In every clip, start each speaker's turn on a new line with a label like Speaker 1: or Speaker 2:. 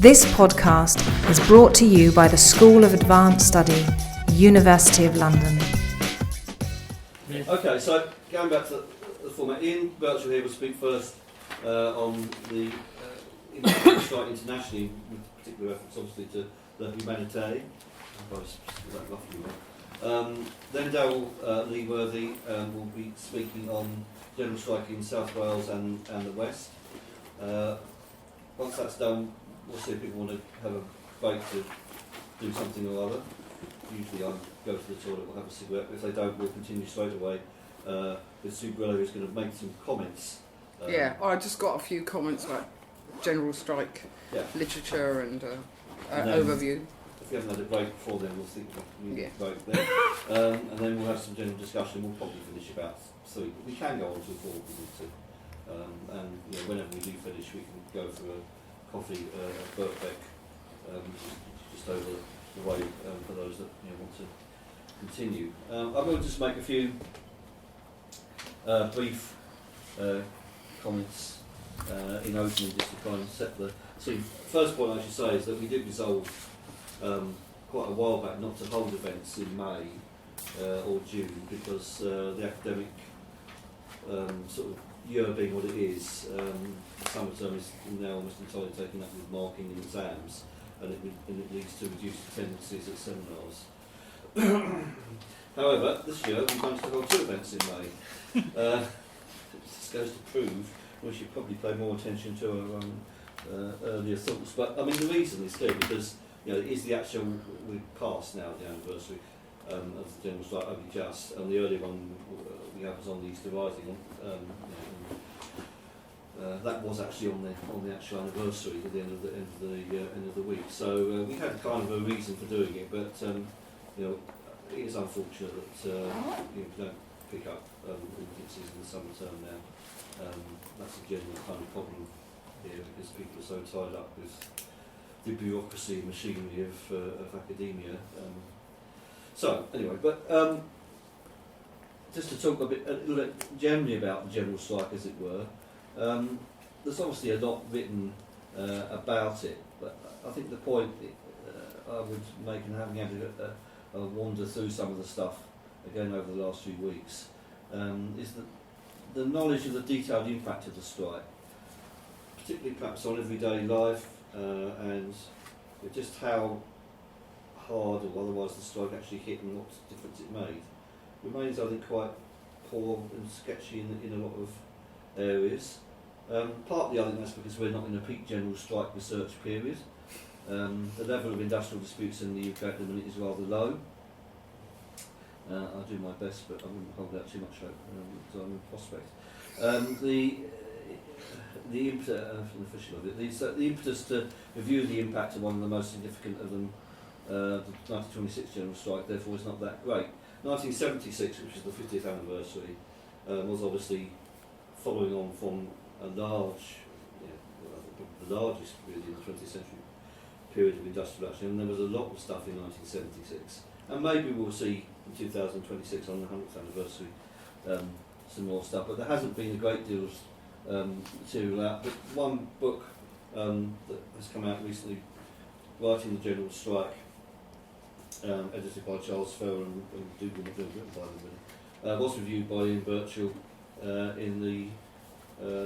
Speaker 1: This podcast is brought to you by the School of Advanced Study, University of London.
Speaker 2: Okay, so going back to the format, Ian Birchall here will speak first on the strike internationally, with particular reference obviously to the humanitarian. Then Darryl Leeworthy will be speaking on general strike in South Wales and the West. Once that's done, we'll see if people want to have a break to do something or other. Usually I go to the toilet, we'll have a cigarette, but if they don't, we'll continue straight away with Sue Bruley, who's going to make some comments.
Speaker 3: I just got a few comments about general strike literature and overview.
Speaker 2: If we haven't had a break before then, we'll think we need a break there. And then we'll have some general discussion. We'll probably finish about 3, but we can go on to 4 if we need to. And whenever we do finish, we can go for a coffee at Birchall, just over the way for those that want to continue. I will just make a few brief comments in opening, just to try and set the scene. First point I should say is that we did resolve quite a while back not to hold events in May or June because the academic sort of year being what it is, summer term is now almost entirely taken up with marking and exams, and it leads to reduced attendances at seminars. However, this year we managed to hold 2 events in May. This goes to prove we should probably pay more attention to our earlier thoughts. But I mean, the reason is clear because it is the actual, we've passed now the anniversary of the general strike only just, and the earlier one we have was on the Easter Rising. That was actually on the actual anniversary at the end of the week. So we had kind of a reason for doing it, but it is unfortunate that we don't pick up audiences in the summer term now. That's a general kind of problem here because people are so tied up with the bureaucracy and machinery of academia. So anyway, but just to talk a little bit generally about the general strike, as it were. There's obviously a lot written about it, but I think the point I would make, and having had a wander through some of the stuff again over the last few weeks, is that the knowledge of the detailed impact of the strike, particularly perhaps on everyday life, and just how hard or otherwise the strike actually hit and what difference it made, remains, I think, quite poor and sketchy in a lot of areas. Partly I think that's because we're not in a peak general strike research period. The level of industrial disputes in the UK at the minute is rather low. I'll do my best, but I wouldn't hold out too much hope because I'm in prospect. The impetus to review the impact of one of the most significant of them, the 1926 general strike, therefore is not that great. 1976, which is the 50th anniversary, was obviously following on from a large, the largest really in the 20th century period of industrial action, and there was a lot of stuff in 1976. And maybe we'll see in 2026 on the 100th anniversary some more stuff, but there hasn't been a great deal of material out. But one book that has come out recently, Writing the General Strike, edited by Charles Farrell and Dougal McDonald, written by them, was reviewed by Ian Birchall in the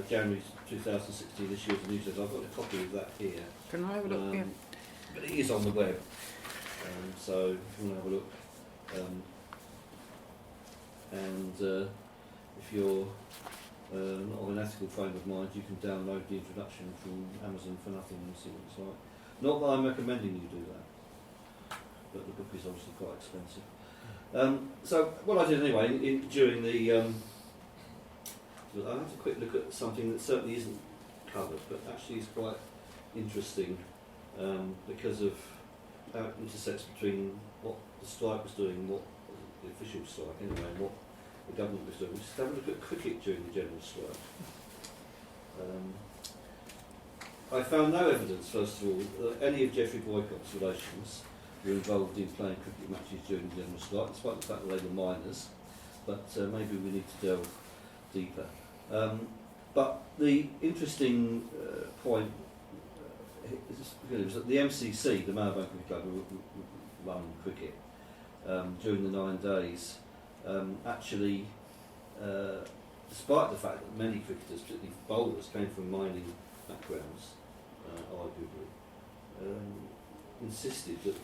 Speaker 2: January 2016 issue of the newsletter. I've got a copy of that here.
Speaker 3: Can I have a look?
Speaker 2: But it is on the web, so if you want to have a look. If you're not of an ethical frame of mind, you can download the introduction from Amazon for nothing and see what it's like. Not that I'm recommending you do that, but the book is obviously quite expensive. So what I did anyway, during the, I had a quick look at something that certainly isn't covered, but actually is quite interesting because of how it intersects between what the strike was doing, what the official strike anyway, and what the government was doing. We just have a look at cricket during the general strike. I found no evidence, first of all, that any of Geoffrey Boycott's relations were involved in playing cricket matches during the general strike, despite the fact that they were minors, but maybe we need to delve deeper. But the interesting point it was at the MCC, the Marylebone Cricket Club, who run cricket during the 9 days. Actually, despite the fact that many cricketers, particularly bowlers, came from mining backgrounds, arguably, insisted that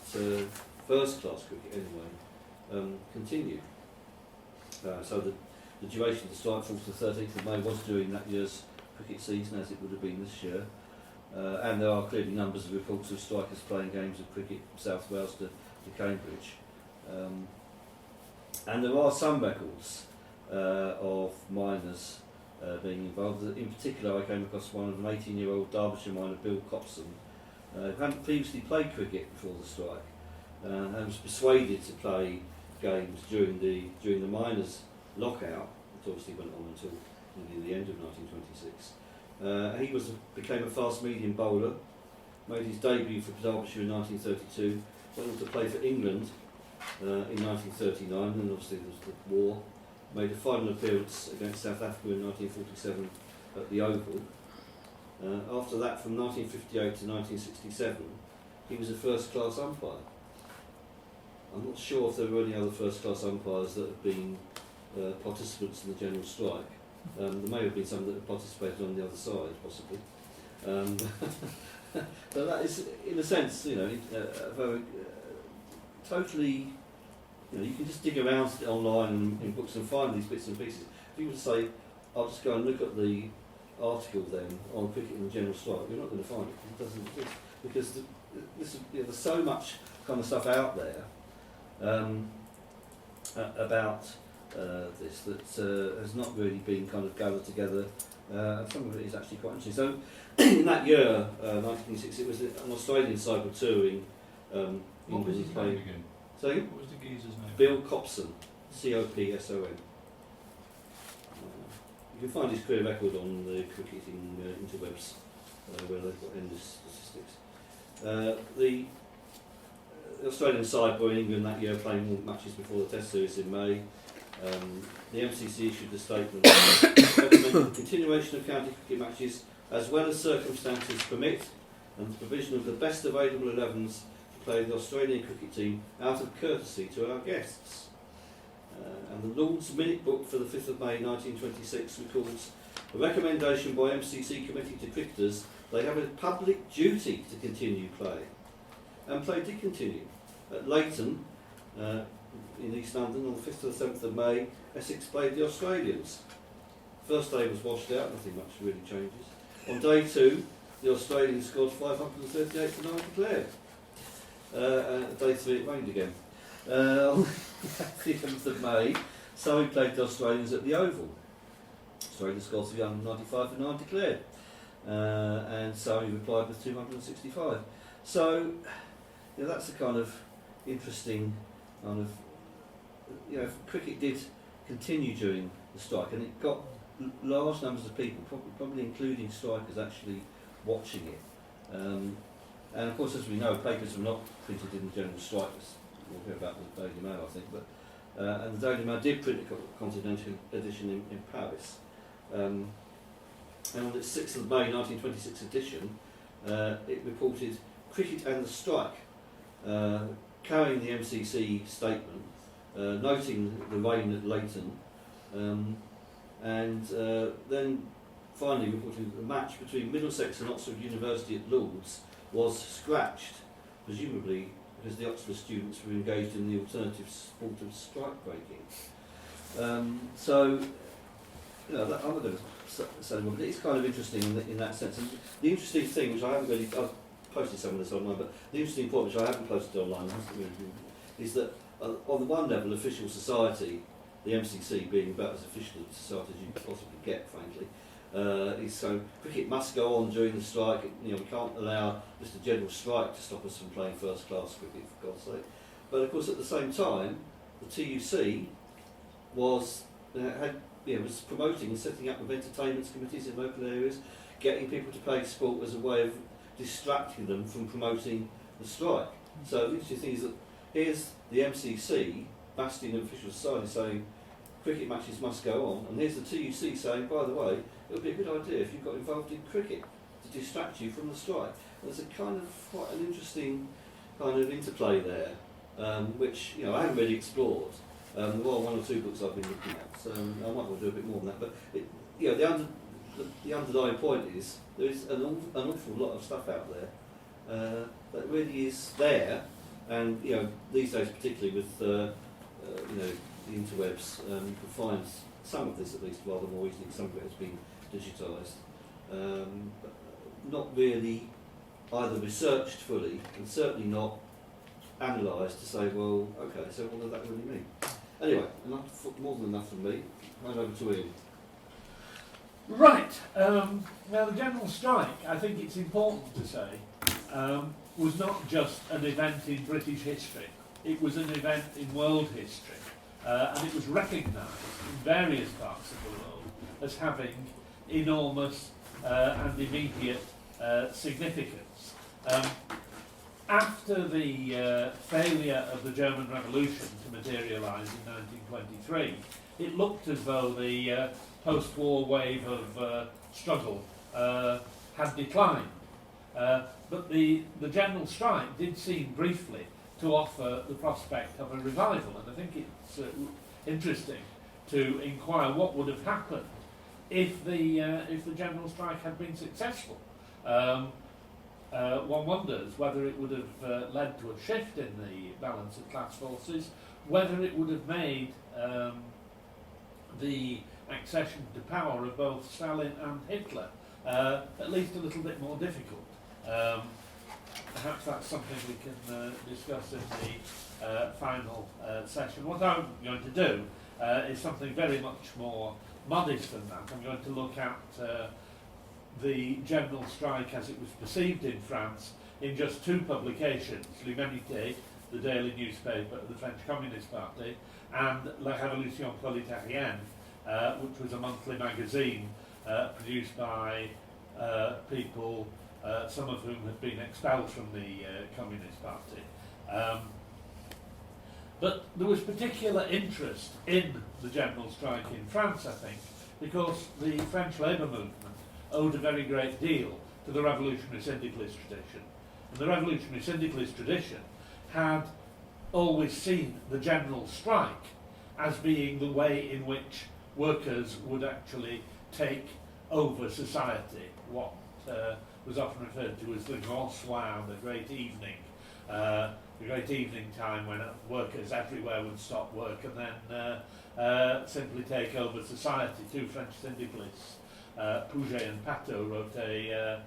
Speaker 2: first-class cricket anyway continue. So the duration of the strike, 4th to 13th of May, was during that year's cricket season, as it would have been this year. And there are clearly numbers of reports of strikers playing games of cricket from South Wales to Cambridge. And there are some records of miners being involved. In particular, I came across one of an 18-year-old Derbyshire miner, Bill Copson, who hadn't previously played cricket before the strike, and was persuaded to play games during the miners' lockout, which obviously went on until nearly the end of 1926. He became a fast medium bowler, made his debut for Derbyshire in 1932, went on to play for England in 1939, and obviously there was the war. Made a final appearance against South Africa in 1947 at the Oval. After that, from 1958 to 1967, he was a first-class umpire. I'm not sure if there were any other first-class umpires that have been participants in the general strike. There may have been some that have participated on the other side, possibly. But that is, in a sense, a very totally. You can just dig around online in books and find these bits and pieces. If you were to say, I'll just go and look at the article then on cricket in the general strike, you're not going to find it. It doesn't exist because there's so much kind of stuff out there about this that has not really been kind of gathered together. Some of it is actually quite interesting. So in that year, 1926, it was an Australian side were touring
Speaker 4: What was his name again?
Speaker 2: So
Speaker 4: What was the geezer's name?
Speaker 2: Bill Copson, Copson. You can find his career record on the cricketing interwebs, where they've got endless statistics. The Australian side were in England that year, playing all matches before the Test series in May. The MCC issued a statement recommending the continuation of county cricket matches as well as circumstances permit, and the provision of the best available 11s to play the Australian cricket team out of courtesy to our guests. And the Lord's Minute Book for the 5th of May 1926 records a recommendation by MCC committee to cricketers they have a public duty to continue playing. And play did continue. At Leighton, in East London, on the 5th to the 7th of May, Essex played the Australians. First day was washed out, nothing much really changes. On day 2, the Australians scored 538 to 9 declared. Day 3 it rained again. On the 7th of May, Surrey played the Australians at the Oval. Australia scored 395 to 9 declared. And Surrey replied with 265. So, that's a kind of interesting kind of, cricket did continue during the strike, and it got large numbers of people, probably including strikers, actually watching it. And of course, as we know, papers were not printed in the general strike. We'll hear about the Daily Mail, I think, but and the Daily Mail did print a continental edition in Paris. And on its 6th of May 1926 edition, it reported cricket and the strike, carrying the MCC statement, noting the rain at Leighton, and then finally reporting that the match between Middlesex and Oxford University at Lord's was scratched, presumably because the Oxford students were engaged in the alternative sport of strike breaking. So, I'm not going to say more, but it's kind of interesting in that sense. And the interesting thing, which I haven't really, I've posted some of this online, but the interesting point, which I haven't posted online, is that on the one level, official society, the MCC being about as official a society as you could possibly get, frankly, is so cricket must go on during the strike. We can't allow just a general strike to stop us from playing first-class cricket, for God's sake. But of course, at the same time, the TUC was promoting and setting up of entertainment committees in local areas, getting people to play sport as a way of distracting them from promoting the strike. So the interesting thing is that here's the MCC, bastion of official society, saying cricket matches must go on, and here's the TUC saying, by the way, it would be a good idea if you got involved in cricket to distract you from the strike. there's a kind of quite an interesting kind of interplay there, which I haven't really explored. There are one or two books I've been looking at, so I might want to do a bit more than that. But the underlying point is there is an awful lot of stuff out there that really is there, and these days particularly with the interwebs, you can find some of this at least rather more easily. Some of it has been digitised, but not really either researched fully, and certainly not analysed to say, well, okay, so what does that really mean? Anyway, more than enough from me. Hand over to Ian.
Speaker 5: Right. Now, the general strike, I think it's important to say, was not just an event in British history. It was an event in world history, and it was recognised in various parts of the world as having enormous and immediate significance. After the failure of the German Revolution to materialise in 1923, it looked as though the post-war wave of struggle had declined. But the general strike did seem briefly to offer the prospect of a revival, and I think it's interesting to inquire what would have happened if the general strike had been successful. One wonders whether it would have led to a shift in the balance of class forces, whether it would have made the accession to power of both Stalin and Hitler at least a little bit more difficult. Perhaps that's something we can discuss in the final session. What I'm going to do is something very much more modest than that. I'm going to look at the general strike as it was perceived in France in just two publications, L'Humanité, the daily newspaper of the French Communist Party, and La Révolution Prolétarienne, which was a monthly magazine produced by people, some of whom had been expelled from the Communist Party. But there was particular interest in the general strike in France, I think, because the French labour movement owed a very great deal to the revolutionary syndicalist tradition. And the revolutionary syndicalist tradition had always seen the general strike as being the way in which workers would actually take over society, what was often referred to as the grand soir, the great evening time when workers everywhere would stop work and then simply take over society. Two French syndicalists, Pouget and Pateau, wrote a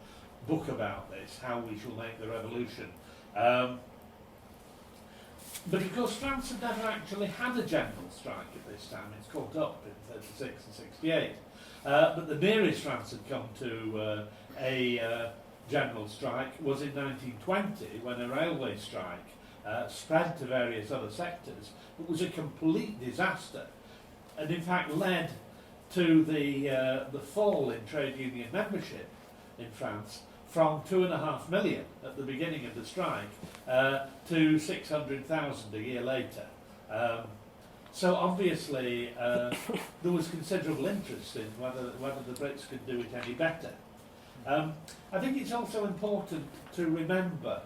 Speaker 5: book about this, How We Shall Make the Revolution. But of course France had never actually had a general strike at this time. It's caught up in 36 and 68. But the nearest France had come to a general strike was in 1920, when a railway strike spread to various other sectors, but was a complete disaster, and in fact led to the fall in trade union membership in France from 2.5 million at the beginning of the strike to 600,000 a year later. So obviously there was considerable interest in whether the Brits could do it any better. I think it's also important to remember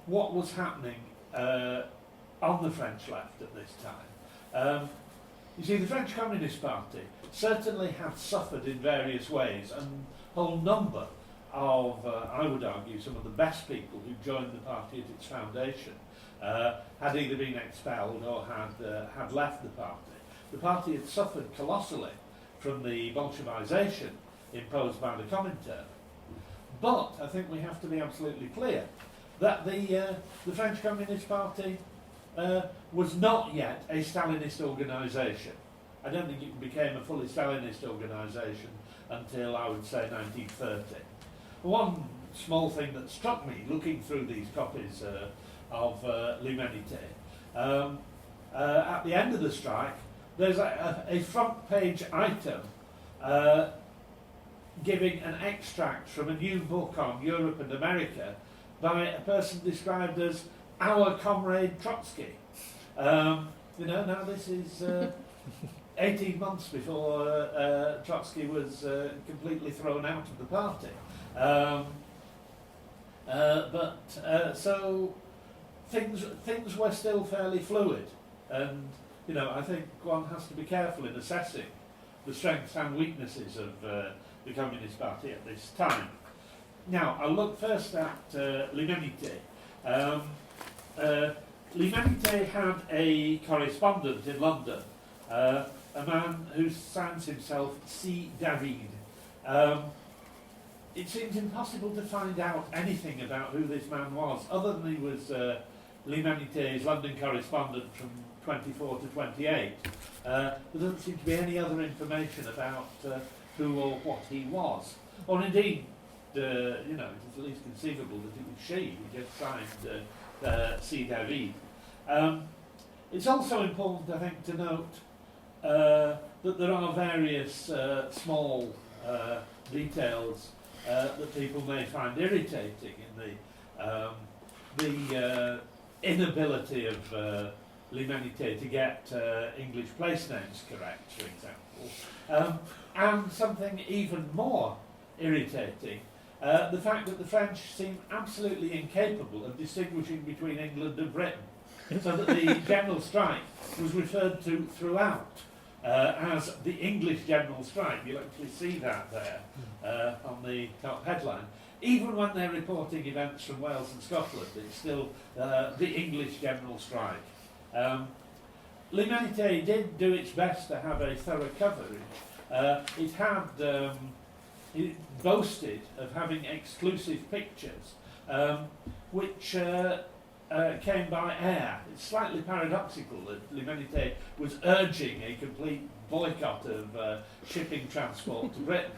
Speaker 5: what was happening on the French left at this time. You see, the French Communist Party certainly had suffered in various ways, and a whole number of, I would argue, some of the best people who joined the party at its foundation had either been expelled or had left the party. The party had suffered colossally from the Bolshevisation imposed by the Comintern. But I think we have to be absolutely clear that the French Communist Party was not yet a Stalinist organisation. I don't think it became a fully Stalinist organisation until, I would say, 1930. One small thing that struck me looking through these copies of L'Humanité, at the end of the strike, there's a front page item giving an extract from a new book on Europe and America by a person described as our comrade Trotsky. Now this is 18 months before Trotsky was completely thrown out of the party. So things were still fairly fluid, and I think one has to be careful in assessing the strengths and weaknesses of the Communist Party at this time. Now, I'll look first at l'Humanité. L'Humanité had a correspondent in London, a man who signs himself C. David. It seems impossible to find out anything about who this man was, other than he was l'Humanité's London correspondent from 24 to 28. There doesn't seem to be any other information about who or what he was, or indeed, it is at least conceivable that it was she who just signed C. David. It's also important, I think, to note that there are various small details that people may find irritating in the inability of l'Humanité to get English place names correct, for example, and something even more irritating, the fact that the French seem absolutely incapable of distinguishing between England and Britain, so that the general strike was referred to throughout as the English general strike. You'll actually see that there on the top headline. Even when they're reporting events from Wales and Scotland, it's still the English general strike. L'Humanité did do its best to have a thorough coverage. It boasted of having exclusive pictures, which came by air. It's slightly paradoxical that l'Humanité was urging a complete boycott of shipping transport to Britain,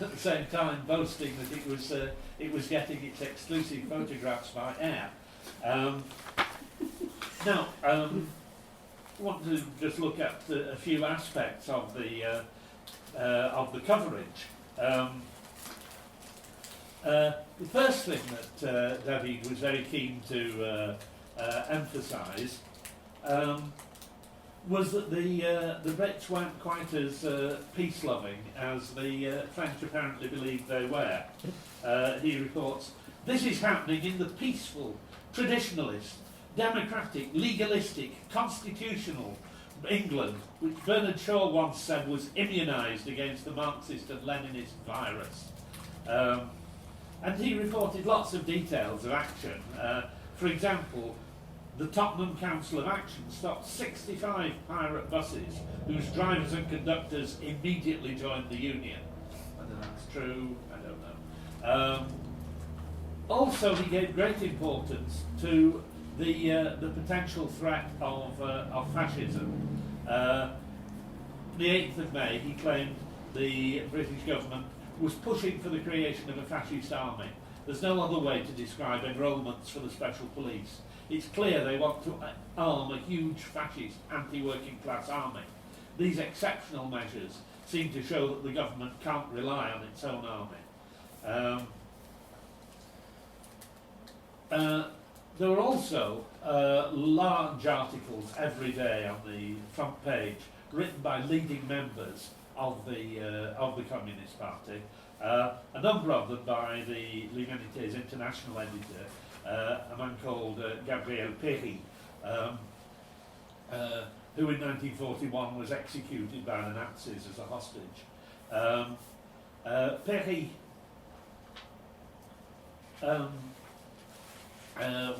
Speaker 5: at the same time boasting that it was getting its exclusive photographs by air. Now, I want to just look at a few aspects of the coverage. The first thing that David was very keen to emphasise was that the Brits weren't quite as peace-loving as the French apparently believed they were. He reports, "This is happening in the peaceful, traditionalist, democratic, legalistic, constitutional England, which Bernard Shaw once said was immunised against the Marxist and Leninist virus." And he reported lots of details of action. For example, the Tottenham Council of Action stopped 65 pirate buses whose drivers and conductors immediately joined the union. Whether that's true, I don't know. Also, he gave great importance to the potential threat of fascism. The 8th of May, he claimed the British government was pushing for the creation of a fascist army. There's no other way to describe enrolments for the special police. It's clear they want to arm a huge fascist anti-working class army. These exceptional measures seem to show that the government can't rely on its own army. There were also large articles every day on the front page written by leading members of the Communist Party, a number of them by the l'Humanité's international editor, a man called Gabriel Péry, who in 1941 was executed by the Nazis as a hostage. Péry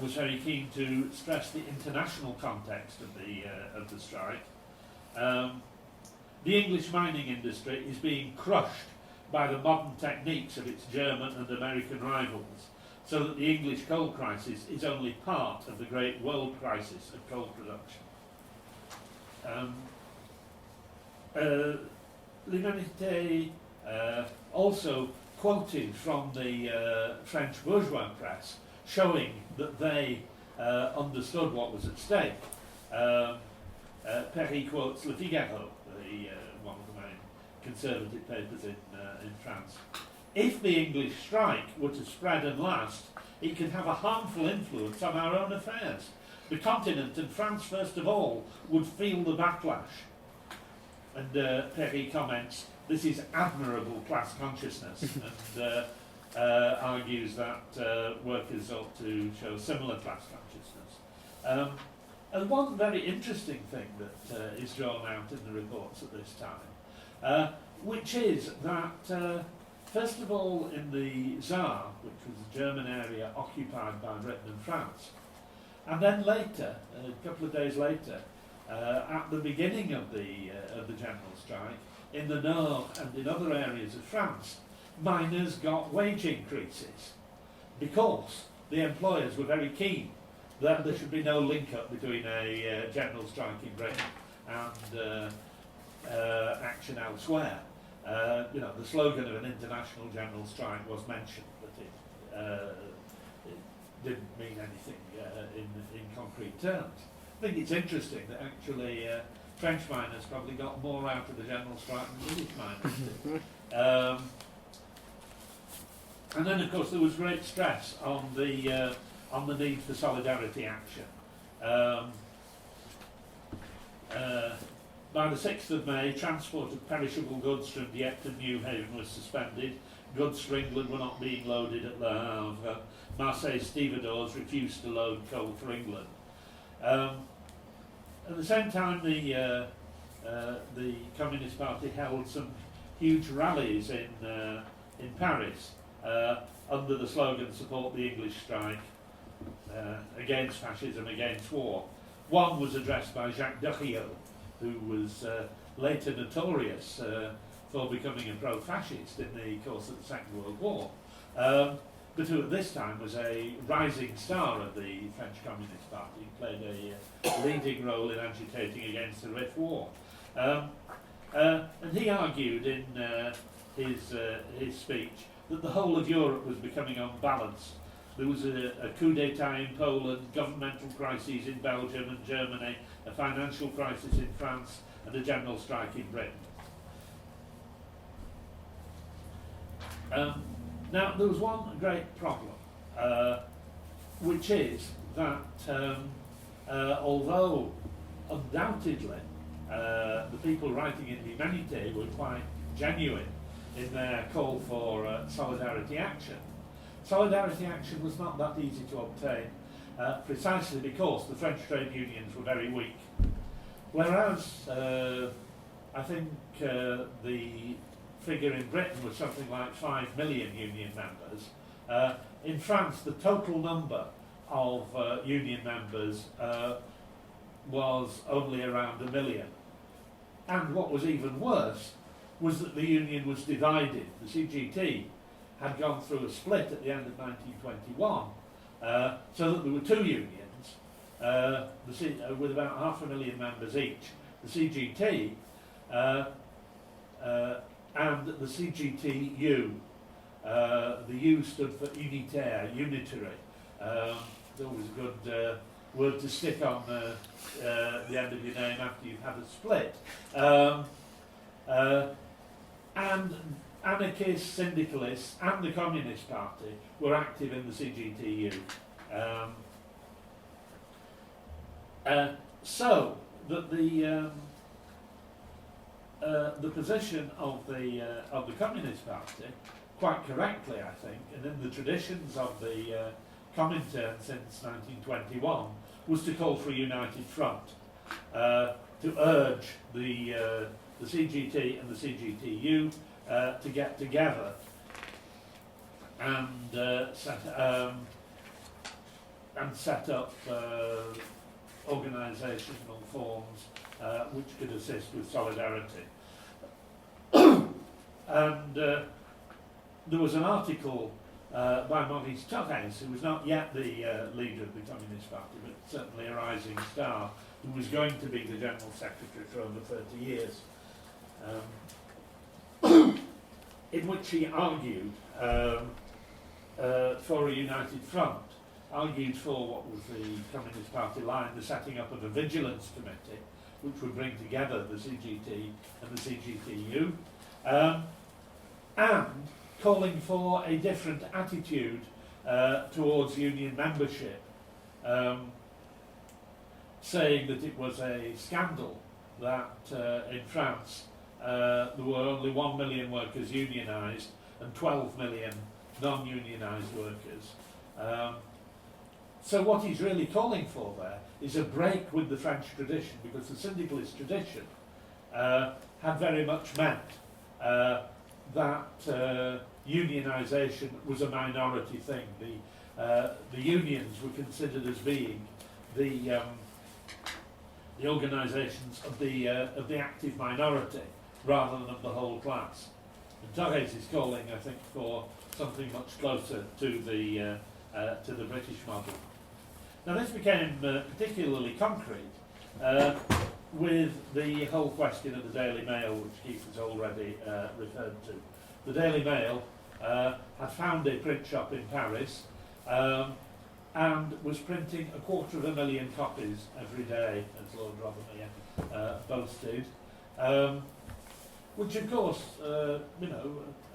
Speaker 5: was very keen to stress the international context of the strike. The English mining industry is being crushed by the modern techniques of its German and American rivals, so that the English coal crisis is only part of the great world crisis of coal production. L'Humanité also quoted from the French bourgeois press, showing that they understood what was at stake. Péry quotes Le Figaro, one of the main conservative papers in France. "If the English strike were to spread and last, it could have a harmful influence on our own affairs. The continent, and France first of all, would feel the backlash." And Péry comments, "This is admirable class consciousness," and argues that workers ought to show similar class consciousness. And one very interesting thing that is drawn out in the reports at this time, which is that, first of all, in the Saar, which was the German area occupied by Britain and France, and then later, a couple of days later, at the beginning of the general strike, in the Nord and in other areas of France, miners got wage increases because the employers were very keen that there should be no link-up between a general strike in Britain and action elsewhere. You know, the slogan of an international general strike was mentioned, but it didn't mean anything in concrete terms. I think it's interesting that actually French miners probably got more out of the general strike than British miners did. And then, of course, there was great stress on the need for solidarity action. By the 6th of May, transport of perishable goods from Dieppe to Newhaven was suspended. Goods for England were not being loaded at Le Havre. Marseille stevedores refused to load coal for England. At the same time, the Communist Party held some huge rallies in Paris under the slogan "Support the English Strike," against fascism, against war. One was addressed by Jacques Durieux, who was later notorious for becoming a pro-fascist in the course of the Second World War, but who at this time was a rising star of the French Communist Party. He played a leading role in agitating against the Rif War. And he argued in his speech that the whole of Europe was becoming unbalanced. There was a coup d'etat in Poland, governmental crises in Belgium and Germany, a financial crisis in France, and a general strike in Britain. Now, there was one great problem, which is that although undoubtedly the people writing in Humanité were quite genuine in their call for solidarity action, solidarity action was not that easy to obtain, precisely because the French trade unions were very weak. Whereas I think the figure in Britain was something like 5 million union members. In France, the total number of union members was only around 1 million. And what was even worse was that the union was divided. The CGT had gone through a split at the end of 1921, so that there were two unions, with about 500,000 members each. The CGT and the CGTU. The U stood for unitaire, unitary. It's always a good word to stick on the end of your name after you've had a split. And anarchists, syndicalists, and the Communist Party were active in the CGTU. So that the position of the Communist Party, quite correctly, I think, and in the traditions of the Comintern since 1921, was to call for a united front, to urge the CGT and the CGTU to get together and set up organisational forms which could assist with solidarity. And there was an article by Maurice Thorez, who was not yet the leader of the Communist Party, but certainly a rising star, who was going to be the General Secretary for over 30 years, in which he argued for a united front, argued for what was the Communist Party line, the setting up of a vigilance committee, which would bring together the CGT and the CGTU, and calling for a different attitude towards union membership, saying that it was a scandal that in France there were only 1 million workers unionised and 12 million non-unionised workers. So what he's really calling for there is a break with the French tradition, because the syndicalist tradition had very much meant that unionisation was a minority thing. The unions were considered as being the organisations of the active minority rather than of the whole class. And Torres is calling, I think, for something much closer to the British model. Now this became particularly concrete with the whole question of the Daily Mail, which Keith has already referred to. The Daily Mail had found a print shop in Paris and was printing 250,000 copies every day, as Lord Rothermere boasted, which of course,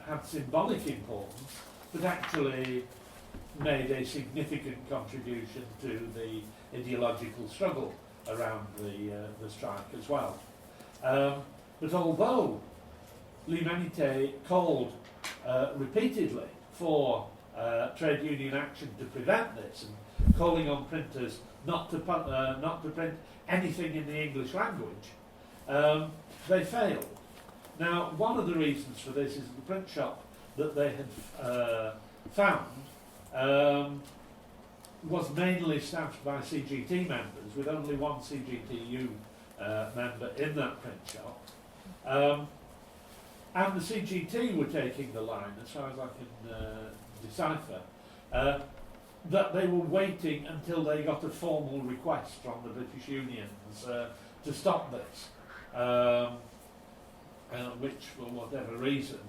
Speaker 5: had symbolic importance, but actually made a significant contribution to the ideological struggle around the strike as well. But although L'Humanité called repeatedly for trade union action to prevent this, and calling on printers not to print anything in the English language, they failed. Now, one of the reasons for this is the print shop that they had found was mainly staffed by CGT members, with only one CGTU member in that print shop. And the CGT were taking the line, as far as I can decipher, that they were waiting until they got a formal request from the British unions to stop this, which, for whatever reason,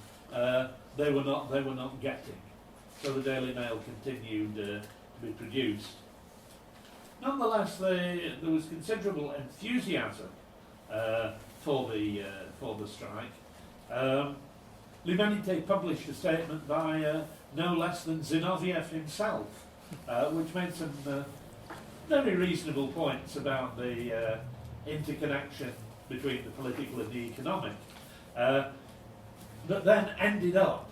Speaker 5: they were not getting. So the Daily Mail continued to be produced. Nonetheless, there was considerable enthusiasm for the strike. L'Humanité published a statement by no less than Zinoviev himself, which made some very reasonable points about the interconnection between the political and the economic, that then ended up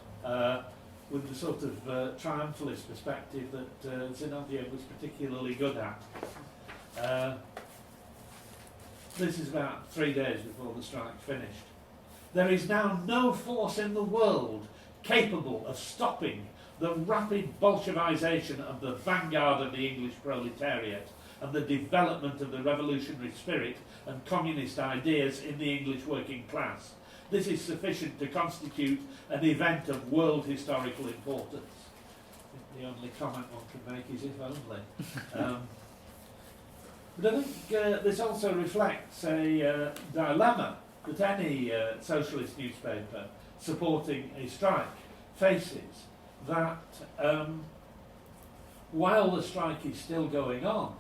Speaker 5: with the sort of triumphalist perspective that Zinoviev was particularly good at. This is about 3 days before the strike finished. There is now no force in the world capable of stopping the rapid Bolshevization of the vanguard of the English proletariat and the development of the revolutionary spirit and communist ideas in the English working class. This is sufficient to constitute an event of world historical importance. The only comment one can make is if only. But I think this also reflects a dilemma that any socialist newspaper supporting a strike faces, that while the strike is still going on,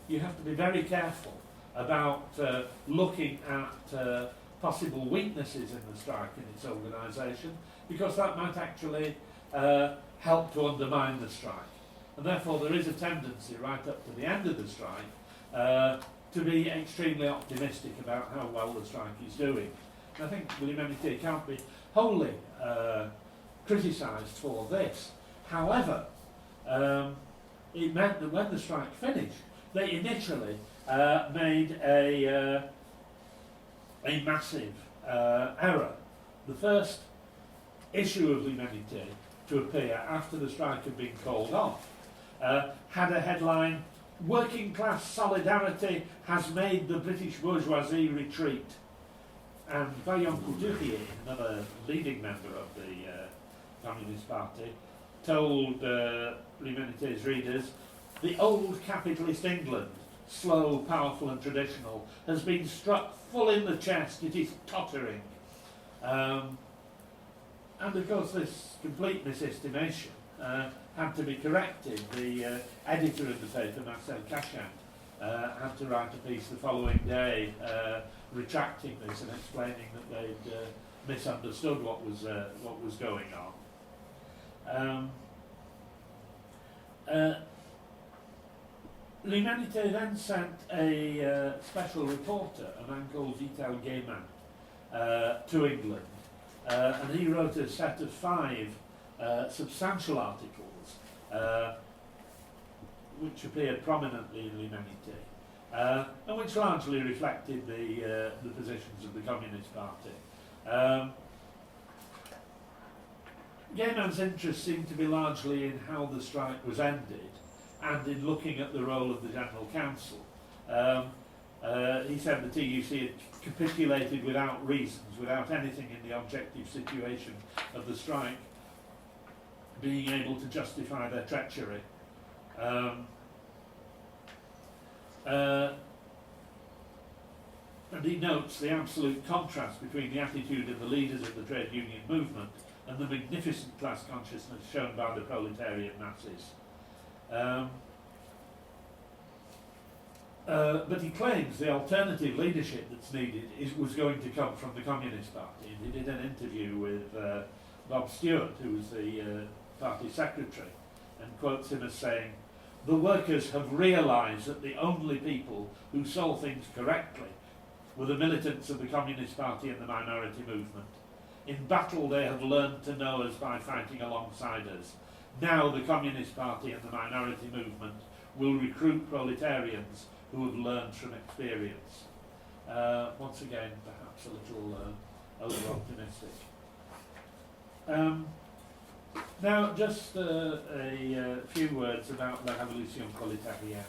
Speaker 5: you have to be very careful about looking at possible weaknesses in the strike and its organisation, because that might actually help to undermine the strike. And therefore there is a tendency right up to the end of the strike to be extremely optimistic about how well the strike is doing. And I think L'Humanité can't be wholly criticised for this. However, it meant that when the strike finished, they initially made a massive error. The first issue of L'Humanité to appear after the strike had been called off had a headline, "Working class solidarity has made the British bourgeoisie retreat." And Vaillant Couturier, another leading member of the Communist Party, told L'Humanité's readers, "The old capitalist England, slow, powerful and traditional, has been struck full in the chest. It is tottering." And of course this complete misestimation had to be corrected. The editor of the paper, Marcel Cachin, had to write a piece the following day retracting this and explaining that they'd misunderstood what was going on. L'Humanité then sent a special reporter, a man called Vital Gaiman, to England, and he wrote a set of 5 substantial articles which appeared prominently in l'Humanité, and which largely reflected the positions of the Communist Party. Gaiman's interest seemed to be largely in how the strike was ended and in looking at the role of the General Council. He said the TUC had capitulated without reasons, without anything in the objective situation of the strike being able to justify their treachery. And he notes the absolute contrast between the attitude of the leaders of the trade union movement and the magnificent class consciousness shown by the proletarian masses. But he claims the alternative leadership that's needed was going to come from the Communist Party. And he did an interview with Bob Stewart, who was the party secretary, and quotes him as saying, "The workers have realised that the only people who saw things correctly were the militants of the Communist Party and the minority movement. In battle they have learned to know us by fighting alongside us. Now the Communist Party and the minority movement will recruit proletarians who have learned from experience." Once again, perhaps a little over-optimistic. Now, just a few words about La Révolution prolétarienne.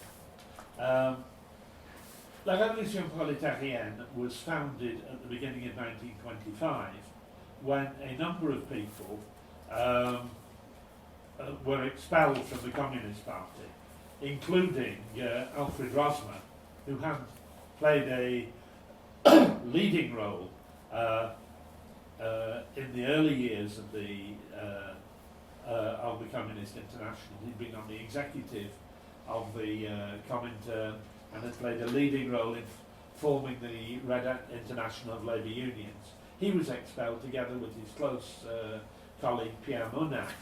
Speaker 5: La Révolution prolétarienne was founded at the beginning of 1925 when a number of people were expelled from the Communist Party, including Alfred Rosmer, who had played a leading role in the early years of the Communist International. He'd been on the executive of the Comintern and had played a leading role in forming the Red International of Labour Unions. He was expelled together with his close colleague Pierre Monat.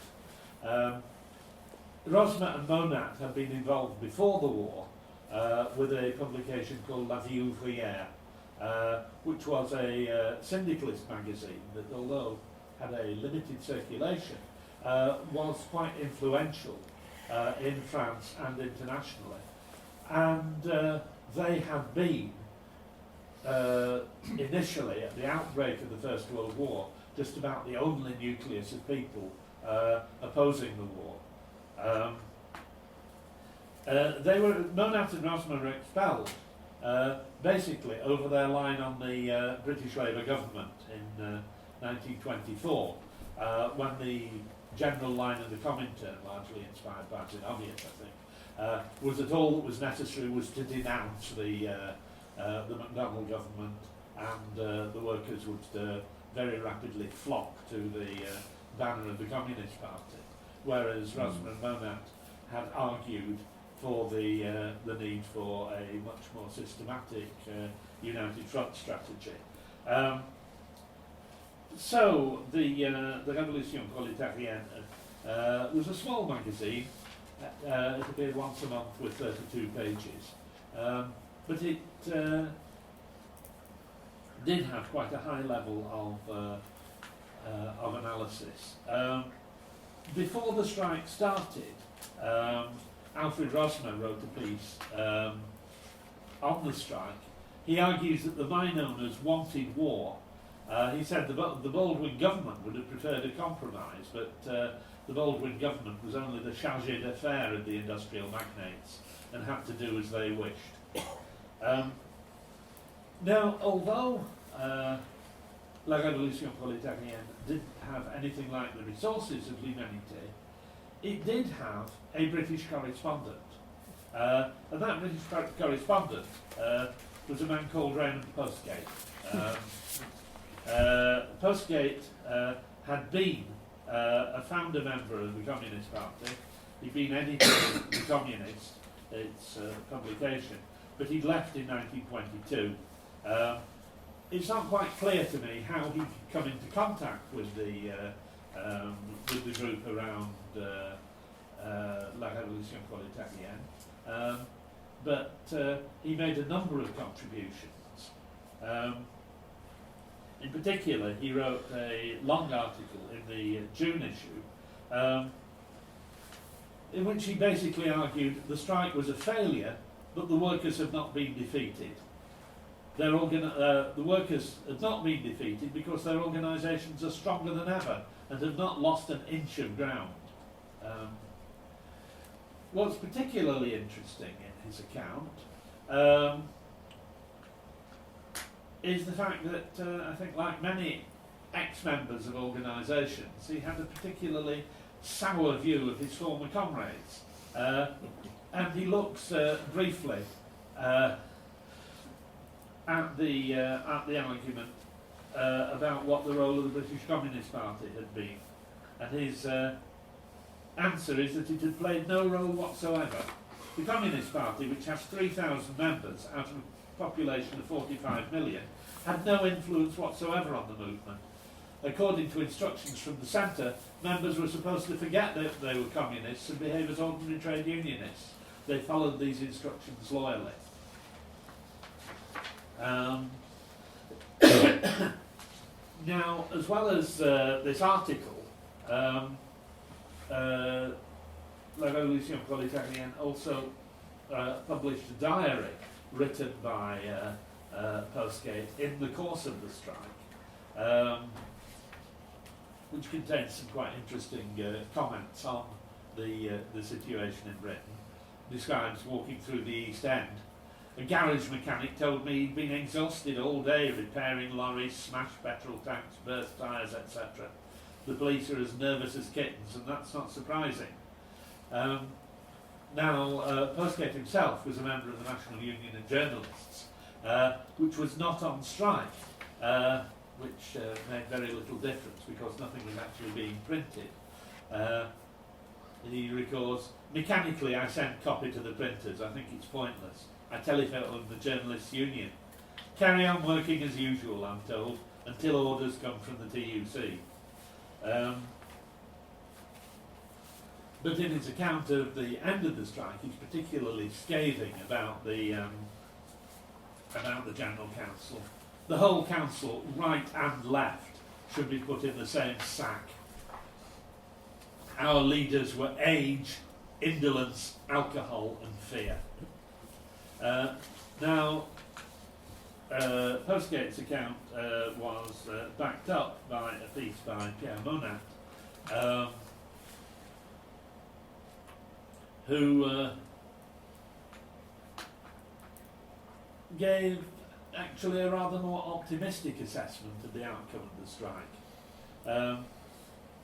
Speaker 5: Rosmer and Monat had been involved before the war with a publication called La Vie Ouvrière, which was a syndicalist magazine that, although had a limited circulation, was quite influential in France and internationally. And they had been, initially, at the outbreak of the First World War, just about the only nucleus of people opposing the war. Monat and Rosmer were expelled, basically over their line on the British Labour government in 1924, when the general line of the Comintern, largely inspired by Zinoviev, I think, was that all that was necessary was to denounce the MacDonald government, and the workers would very rapidly flock to the banner of the Communist Party, whereas Rosmer and Monat had argued for the need for a much more systematic united front strategy. So the Révolution prolétarienne was a small magazine. It appeared once a month with 32 pages, but it did have quite a high level of analysis. Before the strike started, Alfred Rosmer wrote a piece on the strike. He argues that the mine owners wanted war. He said the Baldwin government would have preferred a compromise, but the Baldwin government was only the chargé d'affaires of the industrial magnates and had to do as they wished. Now, although La Révolution prolétarienne didn't have anything like the resources of l'Humanité, it did have a British correspondent. And that British correspondent was a man called Raymond Postgate. Postgate had been a founder member of the Communist Party. He'd been editor of The Communist, its publication, but he'd left in 1922. It's not quite clear to me how he could come into contact with the group around La Révolution prolétarienne, but he made a number of contributions. In particular, he wrote a long article in the June issue in which he basically argued the strike was a failure, but the workers had not been defeated. The workers had not been defeated because their organisations are stronger than ever and have not lost an inch of ground. What's particularly interesting in his account is the fact that I think, like many ex-members of organisations, he had a particularly sour view of his former comrades, and he looks briefly at the argument about what the role of the British Communist Party had been, and his answer is that it had played no role whatsoever. The Communist Party, which has 3,000 members out of a population of 45 million, had no influence whatsoever on the movement. According to instructions from the centre, members were supposed to forget that they were communists and behave as ordinary trade unionists. They followed these instructions loyally. Now, as well as this article, La Révolution Prolétarienne also published a diary written by Postgate in the course of the strike, which contains some quite interesting comments on the situation in Britain. Describes walking through the East End. A garage mechanic told me he'd been exhausted all day repairing lorries, smashed petrol tanks, burst tyres, etc. The police are as nervous as kittens, and that's not surprising. Postgate himself was a member of the National Union of Journalists, which was not on strike, which made very little difference because nothing was actually being printed. He records, mechanically I sent copy to the printers, I think it's pointless. I telephoned the Journalists' Union. Carry on working as usual, I'm told, until orders come from the TUC. But in his account of the end of the strike, he's particularly scathing about the General Council. The whole council, right and left, should be put in the same sack. Our leaders were age, indolence, alcohol and fear. Postgate's account was backed up by a piece by Pierre Monat, who gave actually a rather more optimistic assessment of the outcome of the strike.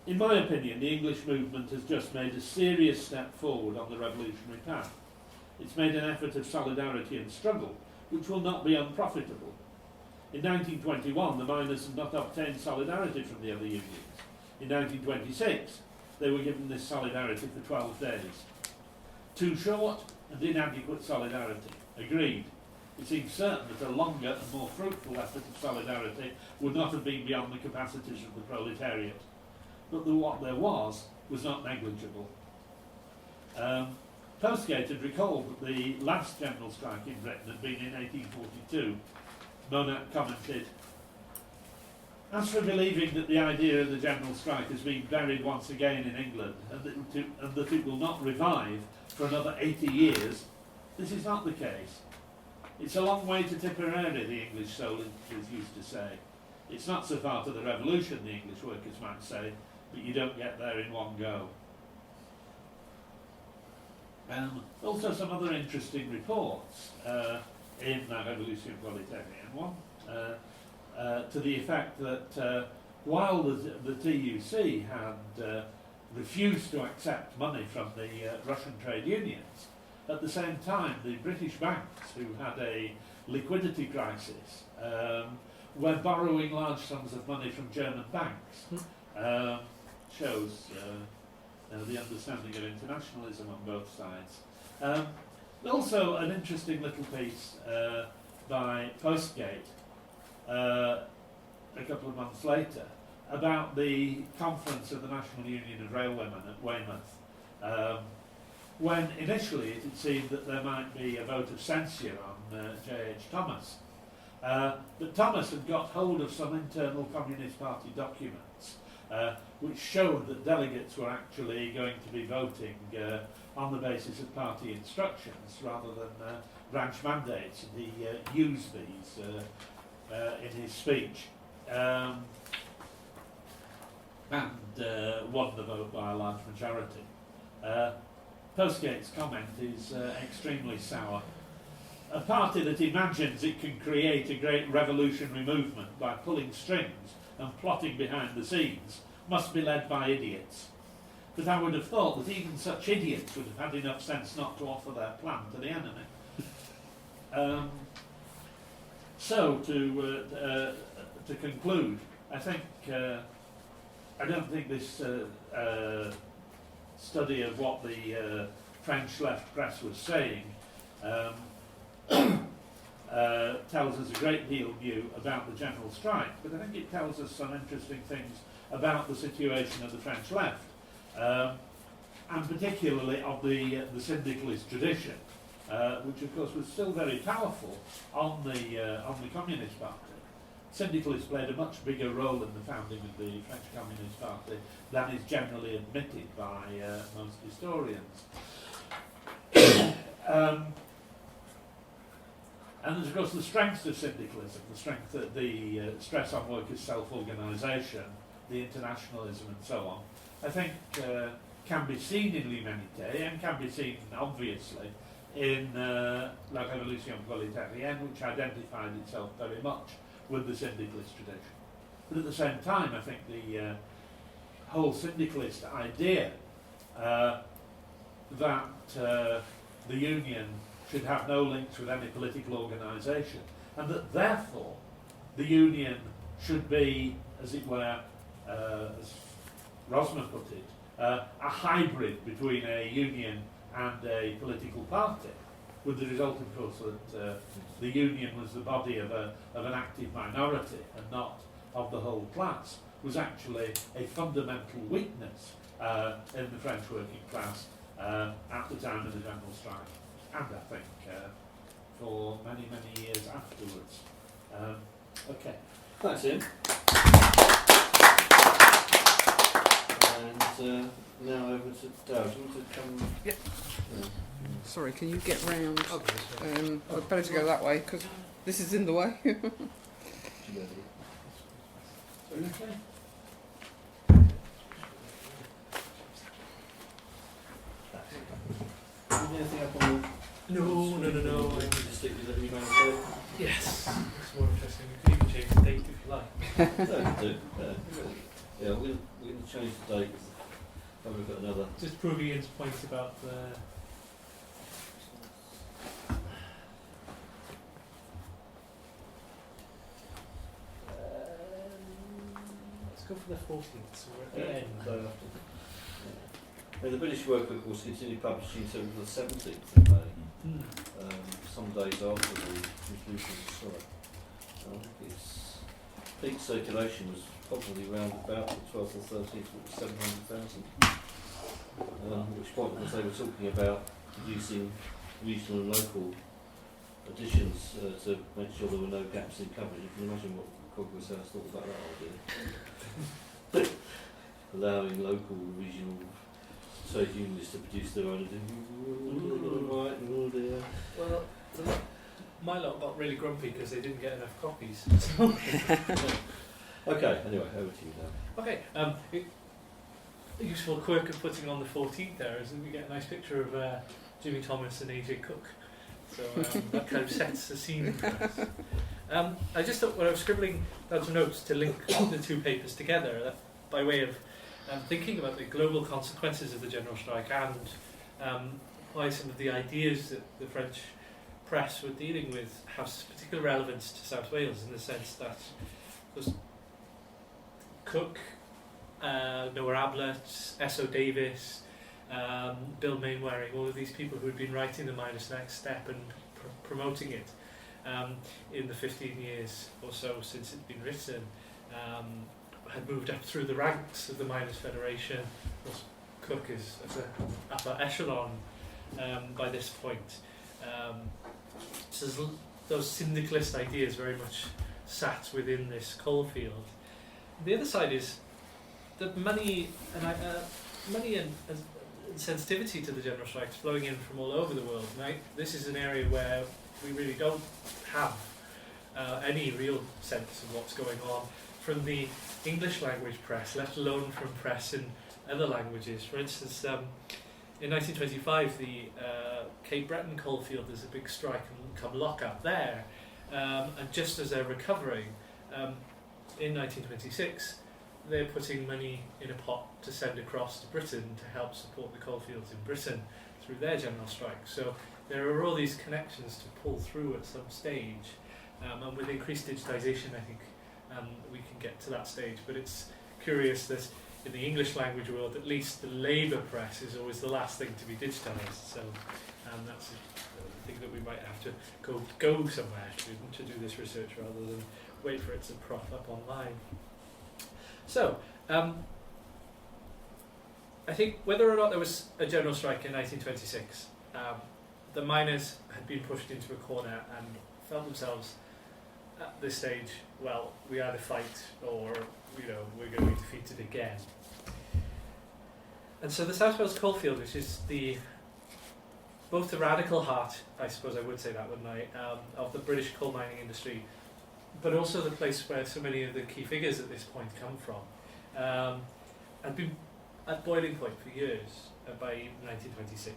Speaker 5: In my opinion, the English movement has just made a serious step forward on the revolutionary path. It's made an effort of solidarity and struggle, which will not be unprofitable. In 1921, the miners had not obtained solidarity from the other unions. In 1926, they were given this solidarity for 12 days. Too short and inadequate solidarity. Agreed. It seems certain that a longer and more fruitful effort of solidarity would not have been beyond the capacities of the proletariat. But what there was not negligible. Postgate had recalled that the last general strike in Britain had been in 1842. Monat commented, as for believing that the idea of the general strike has been buried once again in England and that it will not revive for another 80 years, this is not the case. It's a long way to Tipperary, the English soldiers used to say. It's not so far to the revolution, the English workers might say, but you don't get there in one go. Also some other interesting reports in La Révolution Prolétarienne. One to the effect that while the TUC had refused to accept money from the Russian trade unions, at the same time the British banks, who had a liquidity crisis, were borrowing large sums of money from German banks. Shows the understanding of internationalism on both sides. Also an interesting little piece by Postgate a couple of months later about the conference of the National Union of Railwaymen at Weymouth, when initially it had seemed that there might be a vote of censure on J.H. Thomas. But Thomas had got hold of some internal Communist Party documents which showed that delegates were actually going to be voting on the basis of party instructions rather than branch mandates, and he used these in his speech. And won the vote by a large majority. Postgate's comment is extremely sour. A party that imagines it can create a great revolutionary movement by pulling strings and plotting behind the scenes must be led by idiots. But I would have thought that even such idiots would have had enough sense not to offer their plan to the enemy. So to conclude, I think I don't think this study of what the French left press was saying tells us a great deal new about the general strike, but I think it tells us some interesting things about the situation of the French left, and particularly of the syndicalist tradition, which of course was still very powerful on the Communist Party. Syndicalists played a much bigger role in the founding of the French Communist Party than is generally admitted by most historians. And there's of course the strengths of syndicalism, the strength that the stress on workers' self-organisation, the internationalism and so on, I think can be seen in l'Humanité and can be seen obviously in La Révolution Prolétarienne, which identified itself very much with the syndicalist tradition. But at the same time, I think the whole syndicalist idea that the union should have no links with any political organisation, and that therefore the union should be, as it were, as Rosmer put it, a hybrid between a union and a political party, with the result, of course, that the union was the body of an active minority and not of the whole class, was actually a fundamental weakness in the French working class at the time of the general strike, and I think for many, many years afterwards. Okay.
Speaker 2: Thanks, Ian. And now over to Darryl. Do you want to come?
Speaker 3: Yep.
Speaker 2: Yeah.
Speaker 3: Sorry, can you get round? I'd better to go that way because this is in the way.
Speaker 5: Okay.
Speaker 2: Anything up on the...
Speaker 4: No.
Speaker 2: Just stick with the humanitarian?
Speaker 4: Yes. It's more interesting. We can even change the date if you like.
Speaker 2: No, we do. Yeah, we'll change the date. We've got another.
Speaker 4: Just proving Ian's point about the... let's go for the 14th, so we're at the end.
Speaker 2: So after, the British Worker course continued publishing until the 17th of May, some days after the conclusion of the strike. I think its peak circulation was probably around about the 12th or 13th, which was 700,000. At which point, as they were talking about producing regional and local editions to make sure there were no gaps in coverage, you can imagine what Cogbur's House thought about that idea. Allowing local, regional trade unions to produce their own edition.
Speaker 4: Well, my lot got really grumpy because they didn't get enough copies.
Speaker 2: Okay, anyway, over to you now.
Speaker 4: Okay, a useful quirk of putting on the 14th there is that we get a nice picture of Jimmy Thomas and AJ Cook. So that kind of sets the scene for us. I just thought when I was scribbling down some notes to link the two papers together, that by way of thinking about the global consequences of the general strike and why some of the ideas that the French press were dealing with have particular relevance to South Wales, in the sense that Cook, Noah Ablett, S.O. Davis, Bill Mainwaring, all of these people who had been writing the Miners' Next Step and promoting it in the 15 years or so since it had been written, had moved up through the ranks of the Miners' Federation. Of course, Cook is at the upper echelon by this point. So those syndicalist ideas very much sat within this coalfield. The other side is the money and sensitivity to the general strikes flowing in from all over the world. And this is an area where we really don't have any real sense of what's going on from the English language press, let alone from press in other languages. For instance, in 1925, the Cape Breton coalfield, there's a big strike and come lockup there. And just as they're recovering, in 1926, they're putting money in a pot to send across to Britain to help support the coalfields in Britain through their general strike. So there are all these connections to pull through at some stage. And with increased digitisation, I think we can get to that stage. But it's curious that in the English language world, at least the Labour press is always the last thing to be digitised. So that's a thing that we might have to go somewhere to do this research rather than wait for it to prop up online. So, I think whether or not there was a general strike in 1926, the miners had been pushed into a corner and felt themselves at this stage, well, we either fight or we're going to be defeated again. And so the South Wales coalfield, which is both the radical heart, I suppose I would say that, wouldn't I, of the British coal mining industry, but also the place where so many of the key figures at this point come from, had been at boiling point for years by 1926.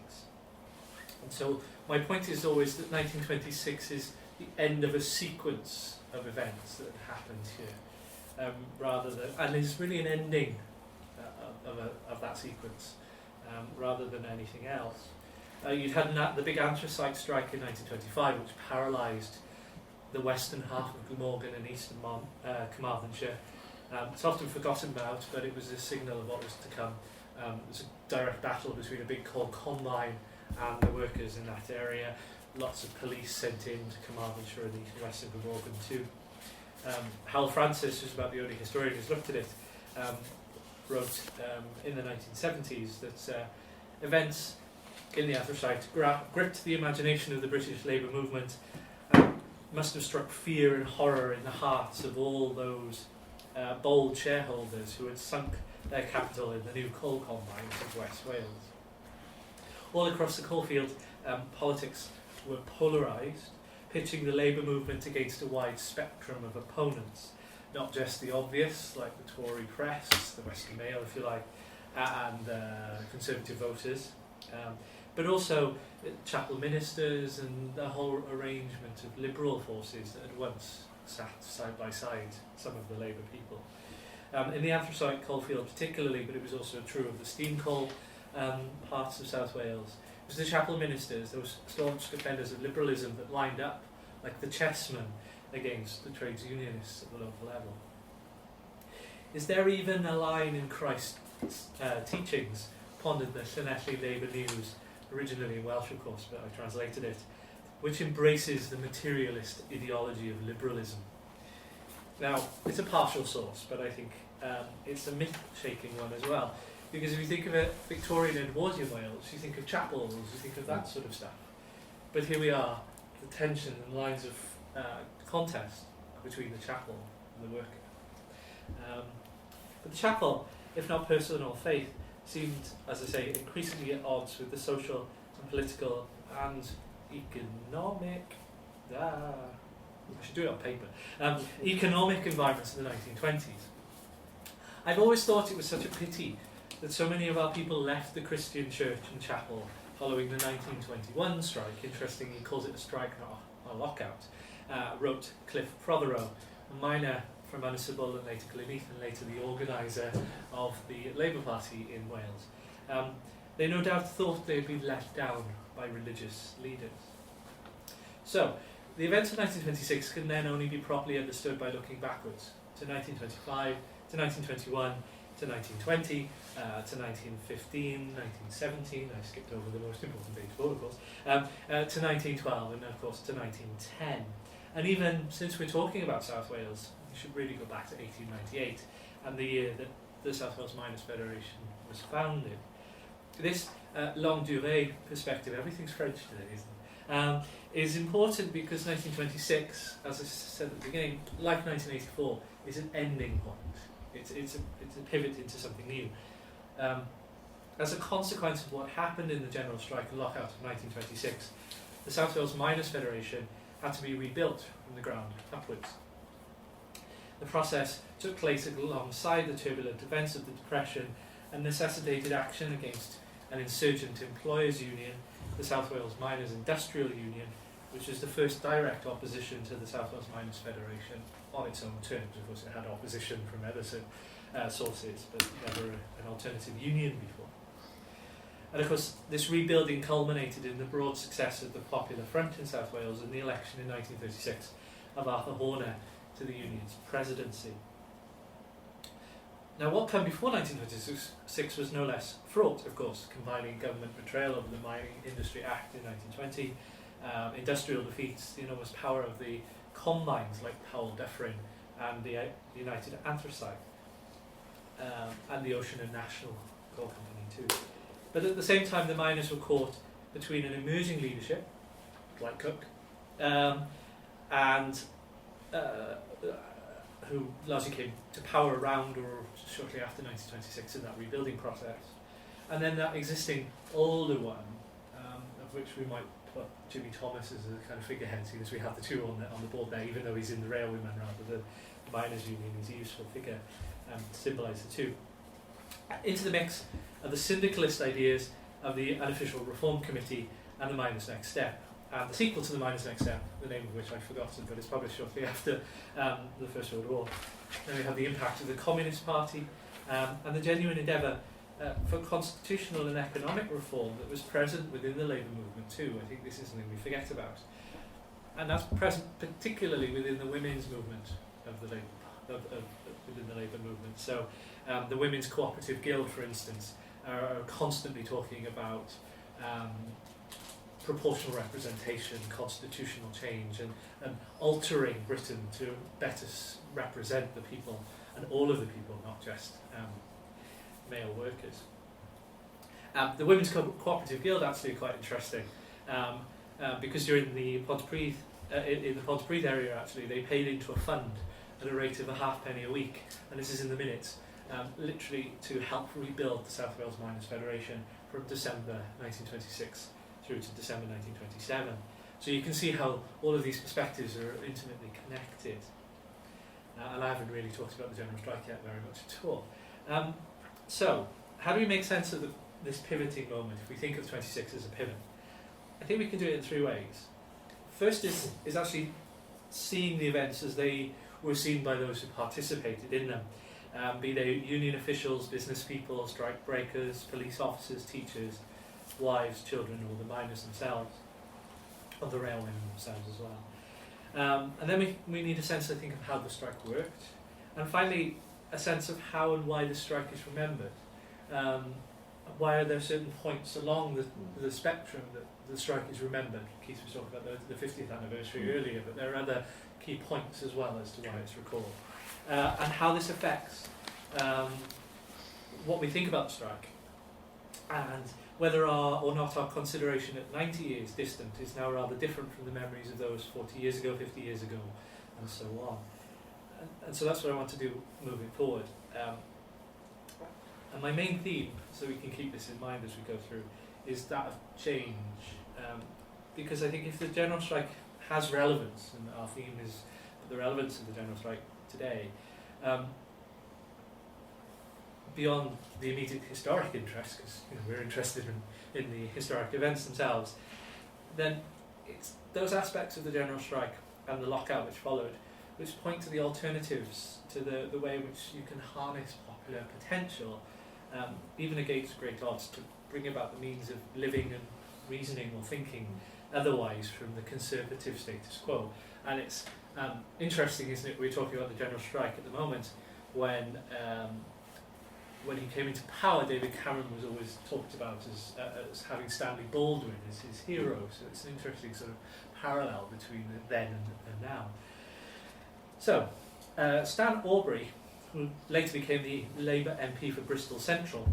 Speaker 4: And so my point is always that 1926 is the end of a sequence of events that happened here, rather than, and it's really an ending of that sequence, rather than anything else. You'd had the big anthracite strike in 1925, which paralysed the western half of Glamorgan and eastern Carmarthenshire. It's often forgotten about, but it was a signal of what was to come. It was a direct battle between a big coal combine and the workers in that area. Lots of police sent in to Carmarthenshire and the western Glamorgan too. Hal Francis, who's about the only historian who's looked at it, wrote in the 1970s that events in the anthracite gripped the imagination of the British Labour movement and must have struck fear and horror in the hearts of all those bold shareholders who had sunk their capital in the new coal combines of West Wales. All across the coalfield, politics were polarised, pitching the Labour movement against a wide spectrum of opponents, not just the obvious, like the Tory press, the Western Mail, if you like, and Conservative voters, but also chapel ministers and the whole arrangement of liberal forces that had once sat side by side some of the Labour people. In the anthracite coalfield particularly, but it was also true of the steam coal parts of South Wales, it was the chapel ministers, those staunch defenders of liberalism that lined up like the chessmen against the trades unionists at the local level. Is there even a line in Christ's teachings, pondered the Llanelli Labour News, originally in Welsh of course, but I translated it, which embraces the materialist ideology of liberalism? Now, it's a partial source, but I think it's a myth-shaking one as well, because if you think of a Victorian Edwardian Wales, you think of chapels, you think of that sort of stuff. But here we are, the tension and lines of contest between the chapel and the worker. But the chapel, if not personal faith, seemed, as I say, increasingly at odds with the social and political and economic, I should do it on paper, economic environments in the 1920s. I've always thought it was such a pity that so many of our people left the Christian church and chapel following the 1921 strike. Interestingly, he calls it a strike, not a lockout. Wrote Cliff Prothero, a miner from Ynysybwl and later Glynneath, and later the organiser of the Labour Party in Wales. They no doubt thought they had been let down by religious leaders. So, the events of 1926 can then only be properly understood by looking backwards to 1925, to 1921, to 1920, to 1915, 1917, I skipped over the most important date of all, of course, to 1912, and of course to 1910. And even since we're talking about South Wales, we should really go back to 1898 and the year that the South Wales Miners' Federation was founded. This longue durée perspective, everything's French today, isn't it? Is important because 1926, as I said at the beginning, like 1984, is an ending point. It's a pivot into something new. As a consequence of what happened in the general strike and lockout of 1926, the South Wales Miners' Federation had to be rebuilt from the ground upwards. The process took place alongside the turbulent events of the Depression and necessitated action against an insurgent employers' union, the South Wales Miners' Industrial Union, which was the first direct opposition to the South Wales Miners' Federation on its own terms. Of course, it had opposition from other sources, but never an alternative union before. And of course, this rebuilding culminated in the broad success of the Popular Front in South Wales and the election in 1936 of Arthur Horner to the union's presidency. Now, what came before 1926 was no less fraught, of course, combining government betrayal of the Mining Industry Act in 1920, industrial defeats, the enormous power of the combines like Powell Dufferin and the United Anthracite, and the Ocean and National Coal Company too. But at the same time, the miners were caught between an emerging leadership, like Cook, and who largely came to power around or shortly after 1926 in that rebuilding process, and then that existing older one, of which we might put Jimmy Thomas as a kind of figurehead, seeing as we have the two on the board there, even though he's in the railwaymen rather than the miners' union. He's a useful figure to symbolise the two. Into the mix are the syndicalist ideas of the Unofficial Reform Committee and the Miners' Next Step. And the sequel to the Miners' Next Step, the name of which I've forgotten, but it's published shortly after the First World War. Then we have the impact of the Communist Party and the genuine endeavour for constitutional and economic reform that was present within the labour movement too. I think this is something we forget about. And that's present particularly within the women's movement of the labour, within the labour movement. So the Women's Cooperative Guild, for instance, are constantly talking about proportional representation, constitutional change, and altering Britain to better represent the people, and all of the people, not just male workers. The Women's Cooperative Guild actually are quite interesting, because during the Pontypridd, in the Pontypridd area actually, they paid into a fund at a rate of £0.5 a week, and this is in the minutes, literally to help rebuild the South Wales Miners' Federation from December 1926 through to December 1927. So you can see how all of these perspectives are intimately connected. And I haven't really talked about the general strike yet very much at all. So, how do we make sense of this pivoting moment if we think of 26 as a pivot? I think we can do it in three ways. First is actually seeing the events as they were seen by those who participated in them, be they union officials, business people, strike breakers, police officers, teachers, wives, children, or the miners themselves, of the railwaymen themselves as well. And then we need a sense, I think, of how the strike worked. And finally, a sense of how and why the strike is remembered. Why are there certain points along the spectrum that the strike is remembered? Keith was talking about the 50th anniversary earlier, but there are other key points as well as to why it's recalled. And how this affects what we think about the strike, and whether or not our consideration at 90 years distant is now rather different from the memories of those 40 years ago, 50 years ago, and so on. And so that's what I want to do moving forward. And my main theme, so we can keep this in mind as we go through, is that of change. Because I think if the general strike has relevance, and our theme is the relevance of the general strike today, beyond the immediate historic interest, because we're interested in the historic events themselves, then it's those aspects of the general strike and the lockout which followed, which point to the alternatives, to the way in which you can harness popular potential, even against great odds, to bring about the means of living and reasoning or thinking otherwise from the conservative status quo. And it's interesting, isn't it, we're talking about the general strike at the moment, when he came into power, David Cameron was always talked about as having Stanley Baldwin as his hero. So it's an interesting sort of parallel between then and now. So, Stan Aubrey, who later became the Labour MP for Bristol Central,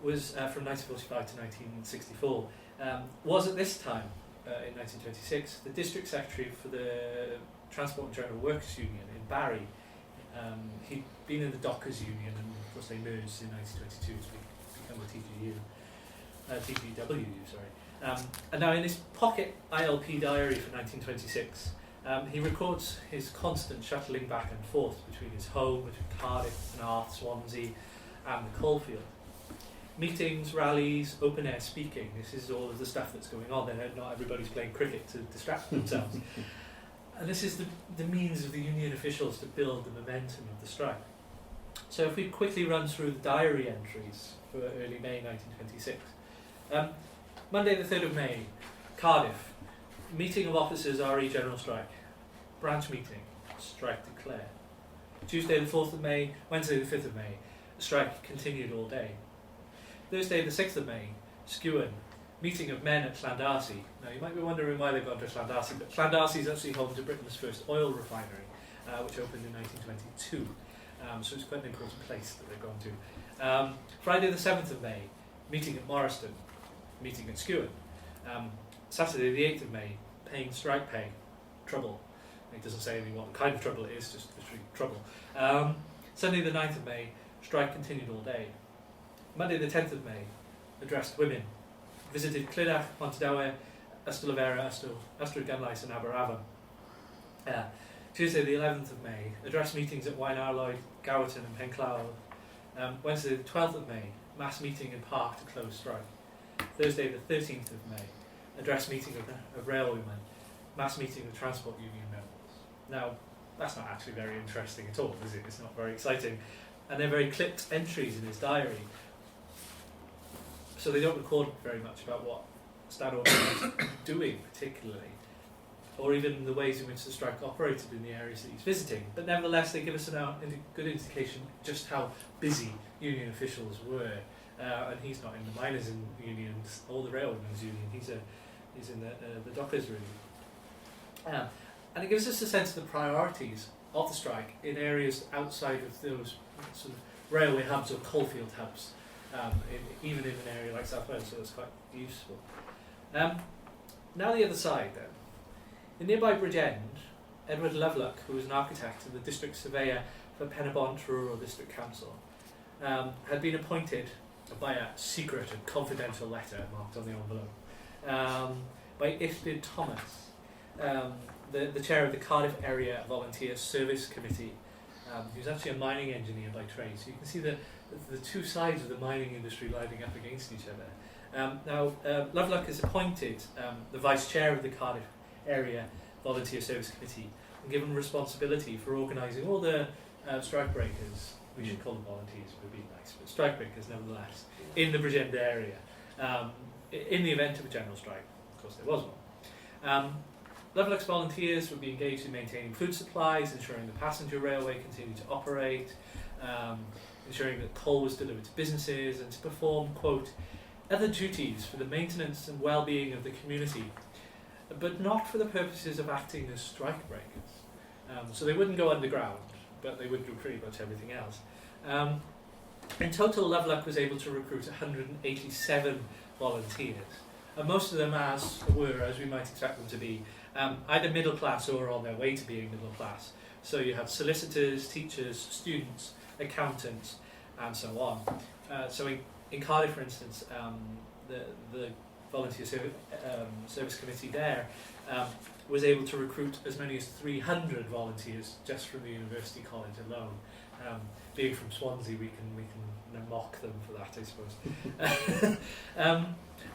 Speaker 4: was from 1945 to 1964, was at this time, in 1926, the District Secretary for the Transport and General Workers Union in Barry, He'd been in the Dockers Union, and of course they merged in 1922 to become the TGW, sorry. And now in his pocket ILP diary for 1926, he records his constant shuttling back and forth between his home, between Cardiff, Narth, Swansea, and the coalfield. Meetings, rallies, open-air speaking, this is all of the stuff that's going on. Not everybody's playing cricket to distract themselves. And this is the means of the union officials to build the momentum of the strike. So if we quickly run through the diary entries for early May 1926. Monday the 3rd of May, Cardiff, meeting of officers RE General Strike. Branch meeting, strike declared. Tuesday the 4th of May, Wednesday the 5th of May, the strike continued all day. Thursday the 6th of May, Skewen, meeting of men at Llandarcy. Now you might be wondering why they've gone to Llandarcy, but Llandarcy is actually home to Britain's first oil refinery, which opened in 1922. So it's quite an important place that they've gone to. Friday the 7th of May, meeting at Morriston, meeting at Skewen. Saturday the 8th of May, paying strike pay, trouble. It doesn't say anything what kind of trouble it is, just literally trouble. Sunday the 9th of May, strike continued all day. Monday the 10th of May, addressed women, visited Clydach, Pontardawe, Ystalyfera, Ystrad Gynllais and Aberafon. Tuesday the 11th of May, addressed meetings at Waenarlwyd, Gowerton and Penclawdd. Wednesday the 12th of May, mass meeting in Park to close strike. Thursday the 13th of May, address meeting of railwaymen, mass meeting of transport union members. Now, that's not actually very interesting at all, is it? It's not very exciting. And they're very clipped entries in his diary. So they don't record very much about what Stanhope was doing particularly, or even the ways in which the strike operated in the areas that he's visiting. But nevertheless, they give us a good indication just how busy union officials were. And he's not in the miners' unions or the railwaymen's union. He's in the dockers' really. And it gives us a sense of the priorities of the strike in areas outside of those sort of railway hubs or coalfield hubs, even in an area like South Wales, so it's quite useful. Now the other side then. In nearby Bridgend, Edward Lovelock, who was an architect and the district surveyor for Penabont Rural District Council, had been appointed by a secret and confidential letter marked on the envelope by Ifbid Thomas, the chair of the Cardiff Area Volunteer Service Committee. He was actually a mining engineer by trade, so you can see the two sides of the mining industry lining up against each other. Now, Lovelock is appointed the vice chair of the Cardiff Area Volunteer Service Committee and given responsibility for organising all the strike breakers. We should call them volunteers, would be nice, but strike breakers nevertheless, in the Bridgend area, in the event of a general strike. Of course, there was one. Lovelock's volunteers would be engaged in maintaining food supplies, ensuring the passenger railway continued to operate, ensuring that coal was delivered to businesses, and to perform, quote, other duties for the maintenance and well-being of the community, but not for the purposes of acting as strike breakers. So they wouldn't go underground, but they would do pretty much everything else. In total, Lovelock was able to recruit 187 volunteers, and most of them as we might expect them to be, either middle class or on their way to being middle class. So you have solicitors, teachers, students, accountants, and so on. So in Cardiff, for instance, the Volunteer Service Committee there was able to recruit as many as 300 volunteers just from the University College alone. Being from Swansea, we can mock them for that, I suppose.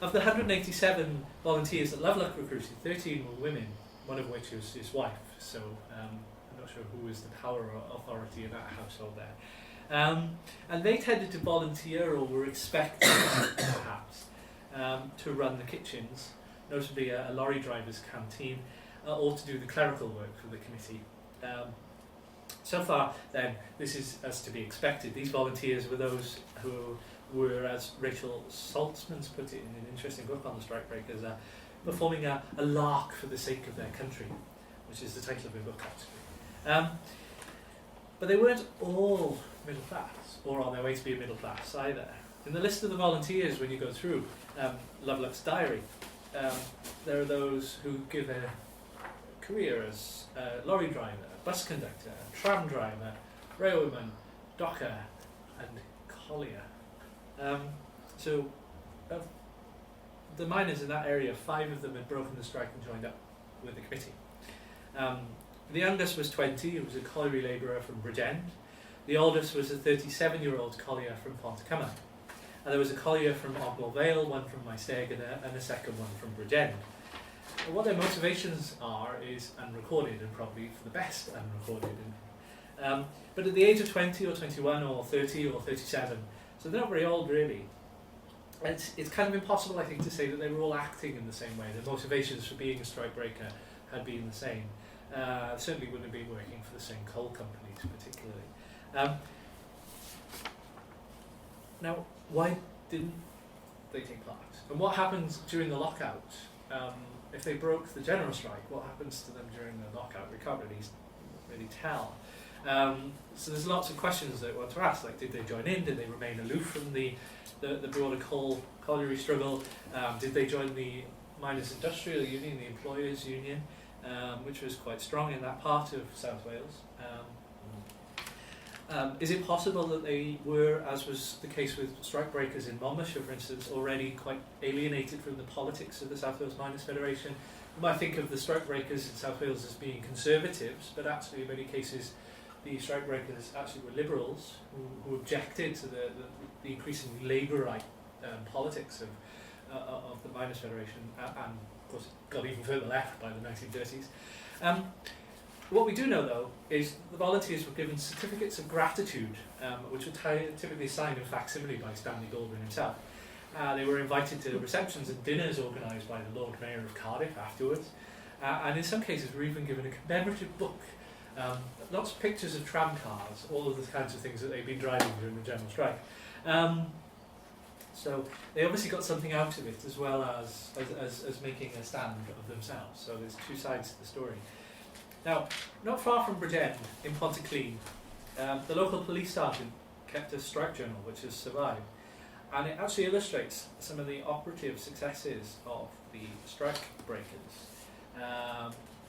Speaker 4: Of the 187 volunteers that Lovelock recruited, 13 were women, one of which was his wife. So I'm not sure who was the power or authority in that household there. And they tended to volunteer, or were expected, perhaps, to run the kitchens, notably a lorry driver's canteen, or to do the clerical work for the committee. So far, then, this is as to be expected. These volunteers were those who were, as Rachel Saltzman's put it in an interesting book on the strike breakers, performing a lark for the sake of their country, which is the title of her book, actually. But they weren't all middle class, or on their way to be a middle class either. In the list of the volunteers, when you go through Lovelock's diary, there are those who give a career as a lorry driver, bus conductor, tram driver, railwayman, docker and collier. So of the miners in that area, 5 of them had broken the strike and joined up with the committee. The youngest was 20, he was a colliery labourer from Bridgend. The oldest was a 37-year-old collier from Pontycummer. And there was a collier from Ognall Vale, one from Maesteg, and a second one from Bridgend. What their motivations are is unrecorded, and probably for the best unrecorded. But at the age of 20 or 21 or 30 or 37, so they're not very old really, it's kind of impossible, I think, to say that they were all acting in the same way. Their motivations for being a strikebreaker had been the same. Certainly wouldn't have been working for the same coal companies particularly. Now, why didn't they take part? And what happens during the lockout? If they broke the general strike, what happens to them during the lockout? We can't really tell. So there's lots of questions that we want to ask, like did they join in, did they remain aloof from the broader colliery struggle, did they join the Miners' Industrial Union, the Employers' Union, which was quite strong in that part of South Wales. Is it possible that they were, as was the case with strikebreakers in Monmouthshire, for instance, already quite alienated from the politics of the South Wales Miners' Federation? You might think of the strikebreakers in South Wales as being conservatives, but actually in many cases the strikebreakers actually were liberals who objected to the increasingly labourite politics of the Miners' Federation, and of course got even further left by the 1930s. What we do know, though, is the volunteers were given certificates of gratitude, which were typically signed in facsimile by Stanley Goldwyn himself. They were invited to receptions and dinners organised by the Lord Mayor of Cardiff afterwards, and in some cases were even given a commemorative book. Lots of pictures of tram cars, all of the kinds of things that they'd been driving during the general strike. So they obviously got something out of it, as well as making a stand of themselves. So there's two sides to the story. Now, not far from Bridgend, in Pontyclean, the local police sergeant kept a strike journal which has survived, and it actually illustrates some of the operative successes of the strike breakers.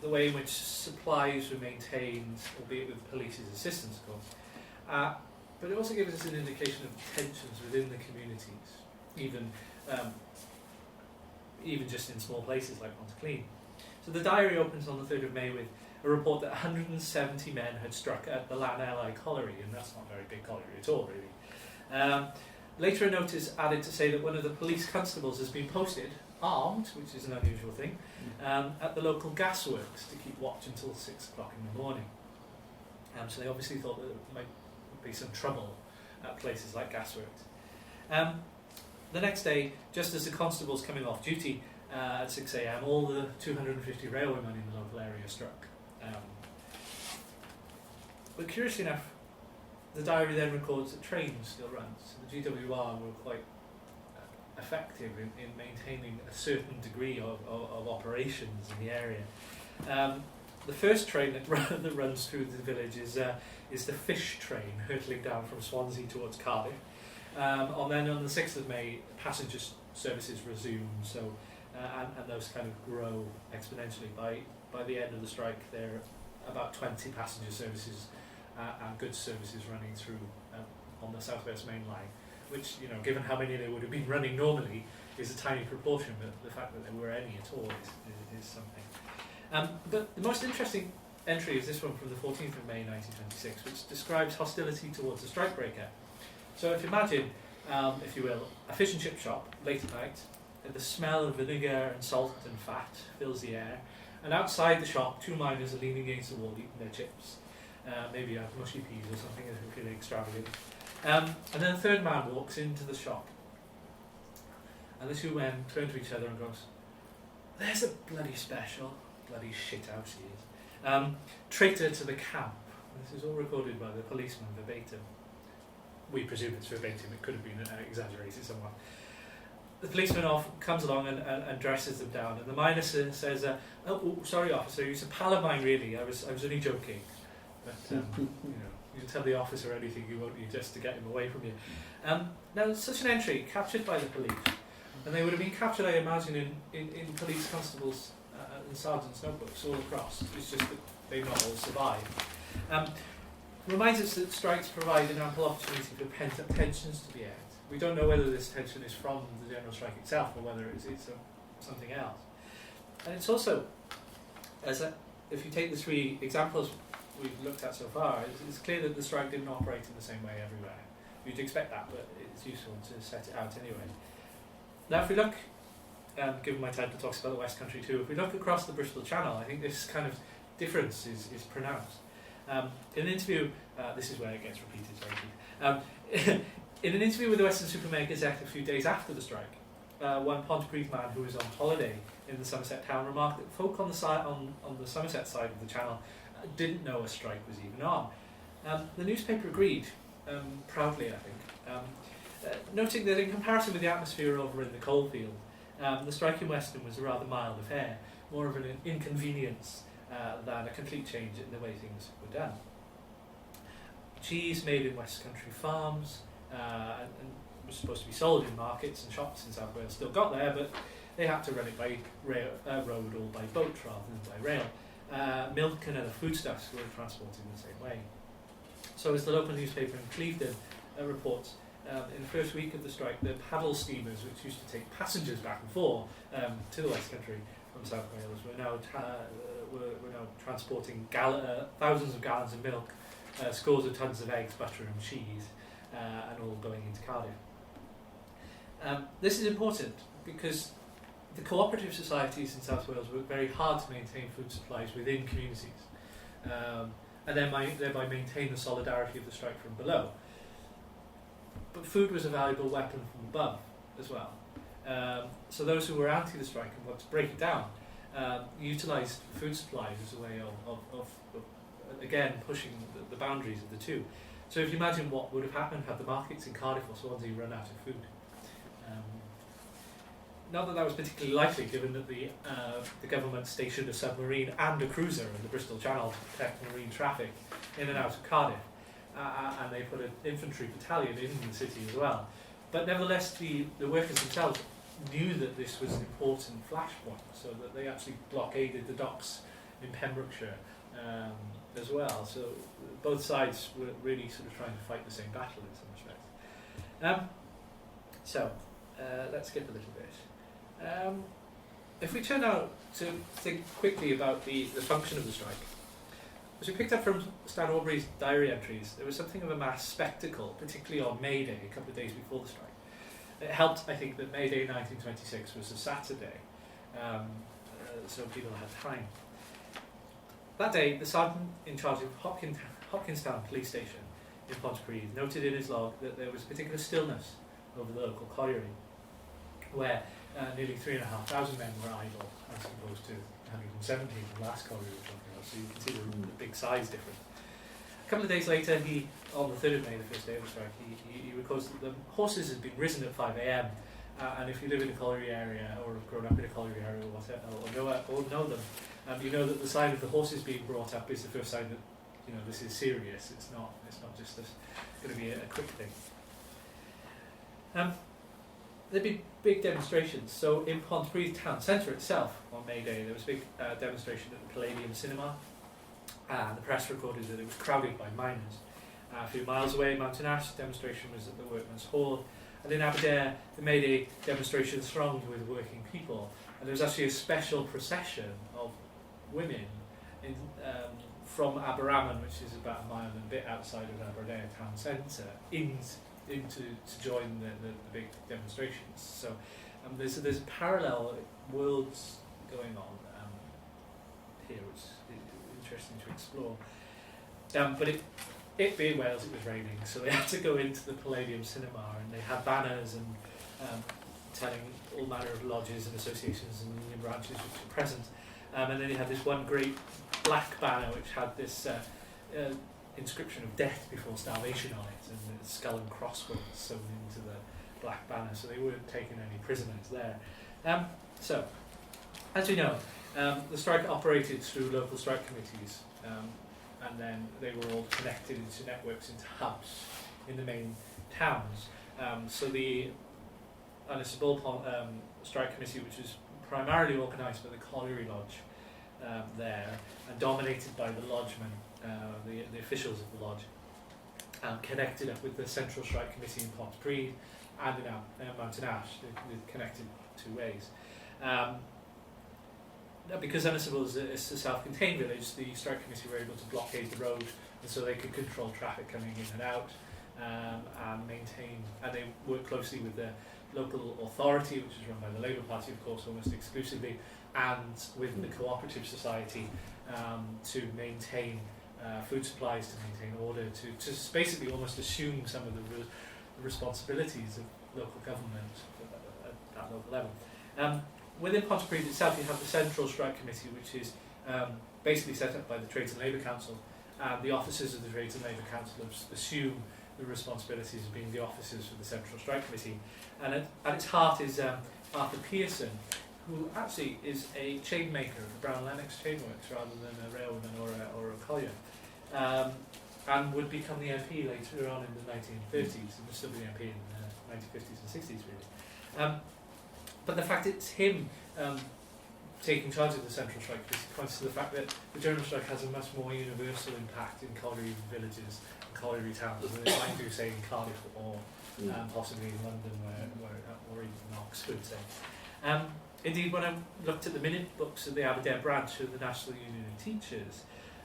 Speaker 4: The way in which supplies were maintained, albeit with the police's assistance, of course. But it also gives us an indication of tensions within the communities, even just in small places like Pontyclean. So the diary opens on the 3rd of May with a report that 170 men had struck at the Llanelli colliery, and that's not a very big colliery at all, really. Later a note is added to say that one of the police constables has been posted, armed, which is an unusual thing, at the local gasworks to keep watch until 6 o'clock in the morning. So they obviously thought that there might be some trouble at places like gasworks. The next day, just as the constable's coming off duty at 6 a.m, all the 250 railwaymen in the local area struck. But curiously enough, the diary then records that trains still run. So the GWR were quite effective in maintaining a certain degree of operations in the area. The first train that runs through the village is the fish train hurtling down from Swansea towards Cardiff. And then on the 6th of May, passenger services resume, so and those kind of grow exponentially. By the end of the strike, there are about 20 passenger services and goods services running through on the South West Main Line, which, given how many there would have been running normally, is a tiny proportion, but the fact that there were any at all is something. But the most interesting entry is this one from the 14th of May 1926, which describes hostility towards a strikebreaker. So if you imagine, if you will, a fish and chip shop late at night, and the smell of vinegar and salt and fat fills the air, and outside the shop, 2 miners are leaning against the wall eating their chips. Maybe mushy peas or something, if you're feeling extravagant. And then a third man walks into the shop, and the 2 men turn to each other and goes, "There's a bloody special, bloody shithouse he is. Traitor to the camp." And this is all recorded by the policeman verbatim. We presume it's verbatim, it could have been exaggerated somewhat. The policeman comes along and dresses them down, and the miner says, "Oh, sorry, officer, he's a pal of mine, really. I was only joking." But you can tell the officer anything you want, just to get him away from you. Now, such an entry captured by the police, and they would have been captured, I imagine, in police constables and sergeants' notebooks all across. It's just that they've not all survived. reminds us that strikes provide an ample opportunity for pent-up tensions to be aired. We don't know whether this tension is from the general strike itself or whether it's something else. And it's also, if you take the three examples we've looked at so far, it's clear that the strike didn't operate in the same way everywhere. You'd expect that, but it's useful to set it out anyway. Now, if we look, given my title talks about the West Country too, if we look across the Bristol Channel, I think this kind of difference is pronounced. In an interview, this is where it gets repeated, sorry. In an interview with the Western Supermare Gazette a few days after the strike, one Pontypridd man who was on holiday in the Somerset town remarked that folk on the Somerset side of the channel didn't know a strike was even on. The newspaper agreed, proudly I think, noting that in comparison with the atmosphere over in the coalfield, the strike in Weston was a rather mild affair, more of an inconvenience than a complete change in the way things were done. Cheese made in West Country farms and was supposed to be sold in markets and shops in South Wales still got there, but they had to run it by road or by boat rather than by rail. Milk and other foodstuffs were transported in the same way. So as the local newspaper in Clevedon reports, in the first week of the strike, the paddle steamers, which used to take passengers back and forth to the West Country from South Wales, were now transporting thousands of gallons of milk, scores of tons of eggs, butter and cheese, and all going into Cardiff. This is important because the cooperative societies in South Wales work very hard to maintain food supplies within communities, and thereby maintain the solidarity of the strike from below. But food was a valuable weapon from above as well. So those who were anti the strike and wanted to break it down utilised food supplies as a way of again pushing the boundaries of the two. So if you imagine what would have happened had the markets in Cardiff or Swansea run out of food. Not that was particularly likely, given that the government stationed a submarine and a cruiser in the Bristol Channel to protect marine traffic in and out of Cardiff, and they put an infantry battalion in the city as well. But nevertheless, the workers themselves knew that this was an important flashpoint, so that they actually blockaded the docks in Pembrokeshire as well. So both sides were really sort of trying to fight the same battle in some respects. Let's skip a little bit. If we turn now to think quickly about the function of the strike, as we picked up from Stan Aubrey's diary entries, there was something of a mass spectacle, particularly on May Day, a couple of days before the strike. It helped, I think, that May Day 1926 was a Saturday, so people had time. That day, the sergeant in charge of Hopkinstown police station in Pontypridd noted in his log that there was a particular stillness over the local colliery, where nearly 3,500 men were idle, as opposed to 117 from the last colliery we were talking about, so you can see the big size difference. A couple of days later, on the 3rd of May, the first day of the strike, he records that the horses had been risen at 5 a.m, and if you live in a colliery area, or have grown up in a colliery area, or know them, you know that the sign of the horses being brought up is the first sign that this is serious. It's not just going to be a quick thing. There'd be big demonstrations. So in Pontypridd town centre itself on May Day, there was a big demonstration at the Palladium Cinema, and the press recorded that it was crowded by miners. A few miles away in Mountain Ash, the demonstration was at the Workmen's Hall, and in Aberdare, the May Day demonstration thronged with working people, and there was actually a special procession of women from Aberraman, which is about a mile and a bit outside of Aberdare town centre, to join the big demonstrations. So there's parallel worlds going on here, which is interesting to explore. But it being Wales, it was raining, so they had to go into the Palladium Cinema, and they had banners and telling all manner of lodges and associations and union branches which were present. And then they had this one great black banner which had this inscription of death before starvation on it, and the skull and crossbones sewn into the black banner, so they weren't taking any prisoners there. So, as we know, the strike operated through local strike committees, and then they were all connected into networks, into hubs in the main towns. So the Ynys strike committee, which was primarily organised by the Colliery Lodge there, and dominated by the lodgemen, the officials of the lodge, connected up with the Central Strike Committee in Pontypridd and in Mountain Ash. They're connected two ways. Because Ennisable is a self-contained village, the strike committee were able to blockade the road, and so they could control traffic coming in and out, and maintain. And they work closely with the local authority, which is run by the Labour Party, of course, almost exclusively, and with the cooperative society to maintain food supplies, to maintain order, to basically almost assume some of the responsibilities of local government at that local level. Within Pontypridd itself, you have the Central Strike Committee, which is basically set up by the Trades and Labour Council, and the officers of the Trades and Labour Council assume the responsibilities of being the officers for the Central Strike Committee. And at its heart is Arthur Pearson, who actually is a chain maker of the Brown Lennox chainworks rather than a railwayman or a collier, and would become the MP later on in the 1930s, and would still be the MP in the 1950s and 60s really. But the fact it's him taking charge of the Central Strike points to the fact that the General Strike has a much more universal impact in colliery villages and colliery towns than it might do, say, in Cardiff or possibly in London or even in Oxford, say. Indeed, when I looked at the minute books of the Aberdare branch of the National Union of Teachers,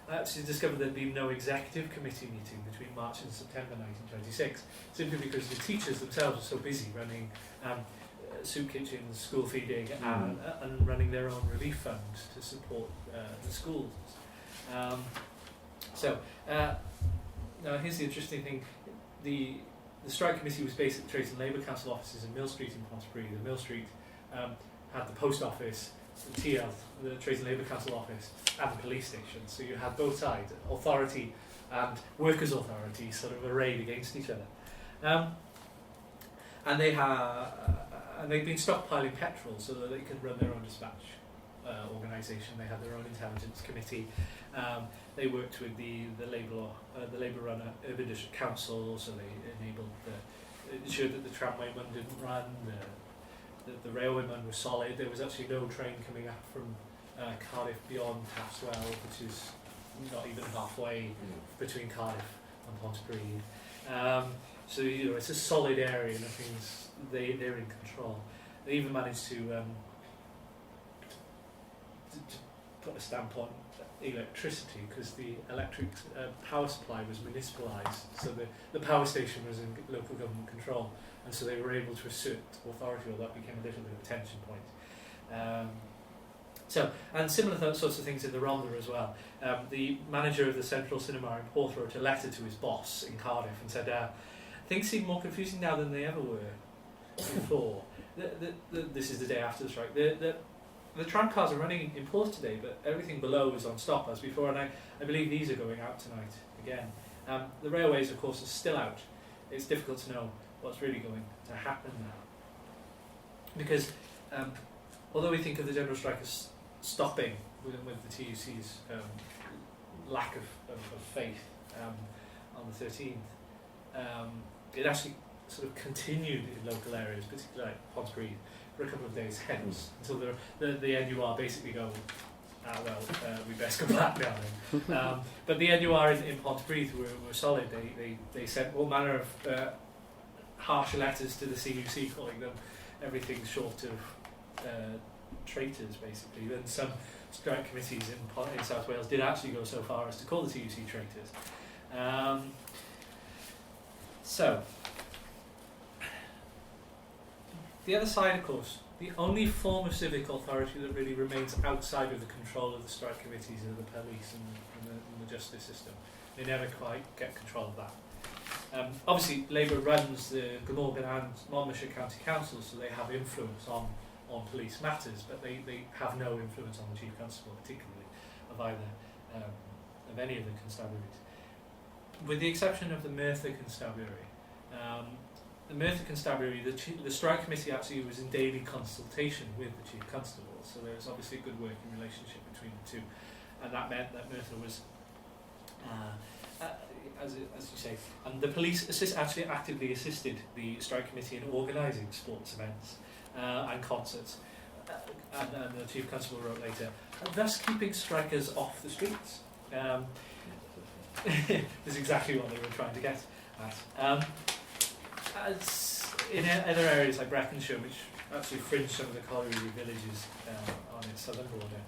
Speaker 4: I actually discovered there'd been no executive committee meeting between March and September 1926, simply because the teachers themselves were so busy running soup kitchens, school feeding, and running their own relief funds to support the schools. Now here's the interesting thing. The strike committee was based at the Trades and Labour Council offices in Mill Street in Pontypridd. The Mill Street had the post office, the TL, the Trades and Labour Council office, and the police station. So you had both sides, authority and workers' authority, sort of arrayed against each other. And they'd been stockpiling petrol so that they could run their own dispatch organisation. They had their own intelligence committee. They worked with the Labour-run Urban District Council, so they ensured that the tramwayman didn't run, the railwayman was solid. There was actually no train coming up from Cardiff beyond Taftswell, which is not even halfway between Cardiff and Pontypridd. So it's a solid area, and they're in control. They even managed to put a stamp on electricity, because the electric power supply was municipalised, so the power station was in local government control, and so they were able to assert authority, or that became a little bit of a tension point. And similar sorts of things in the Rhondda as well. The manager of the Central Cinema in Porth wrote a letter to his boss in Cardiff and said, things seem more confusing now than they ever were before. This is the day after the strike. The tram cars are running in Porth today, but everything below is on stop as before, and I believe these are going out tonight again. The railways, of course, are still out. It's difficult to know what's really going to happen now. Because although we think of the general strike as stopping with the TUC's lack of faith on the 13th, it actually sort of continued in local areas, particularly like Pontypridd, for a couple of days hence, until the NUR basically go, we best go back now then. But the NUR in Pontypridd were solid. They sent all manner of harsh letters to the CUC, calling them everything short of traitors, basically. And some strike committees in South Wales did actually go so far as to call the TUC traitors. So, the other side, of course, the only form of civic authority that really remains outside of the control of the strike committees are the police and the justice system. They never quite get control of that. Obviously, Labour runs the Glamorgan and Monmouthshire County Council, so they have influence on police matters, but they have no influence on the Chief Constable, particularly, of either of any of the constabularies. With the exception of the Merthyr Constabulary. The Merthyr Constabulary, the strike committee actually was in daily consultation with the Chief Constable, so there was obviously a good working relationship between the two, and that meant that Merthyr was, as you say, and the police actually actively assisted the strike committee in organising sports events and concerts, and the Chief Constable wrote later, thus keeping strikers off the streets. is exactly what they were trying to get at. As in other areas like Breconshire, which actually fringe some of the colliery villages on its southern border,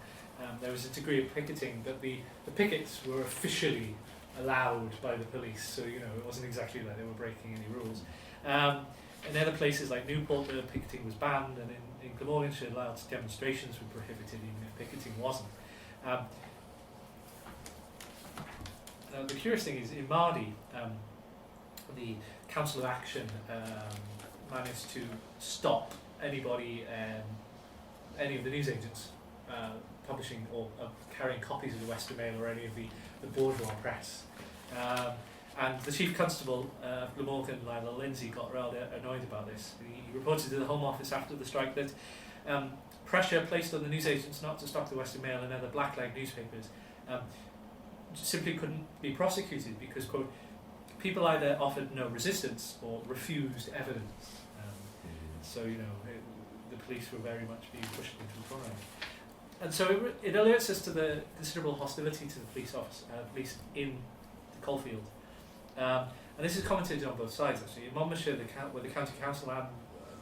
Speaker 4: there was a degree of picketing, but the pickets were officially allowed by the police, so it wasn't exactly like they were breaking any rules. In other places like Newport, the picketing was banned, and in Glamorganshire, loud demonstrations were prohibited, even if picketing wasn't. Now, the curious thing is, in Mardy, the Council of Action managed to stop any of the newsagents publishing or carrying copies of the Western Mail or any of the bourgeois press. And the Chief Constable of Glamorgan, Lionel Lindsay, got rather annoyed about this. He reported to the Home Office after the strike that pressure placed on the newsagents not to stock the Western Mail and other black-leg newspapers simply couldn't be prosecuted because, quote, people either offered no resistance or refused evidence. So, the police were very much being pushed into a corner. And so it alerts us to the considerable hostility to the police in the coalfield. And this is commented on both sides, actually. In Monmouthshire, where the county council and,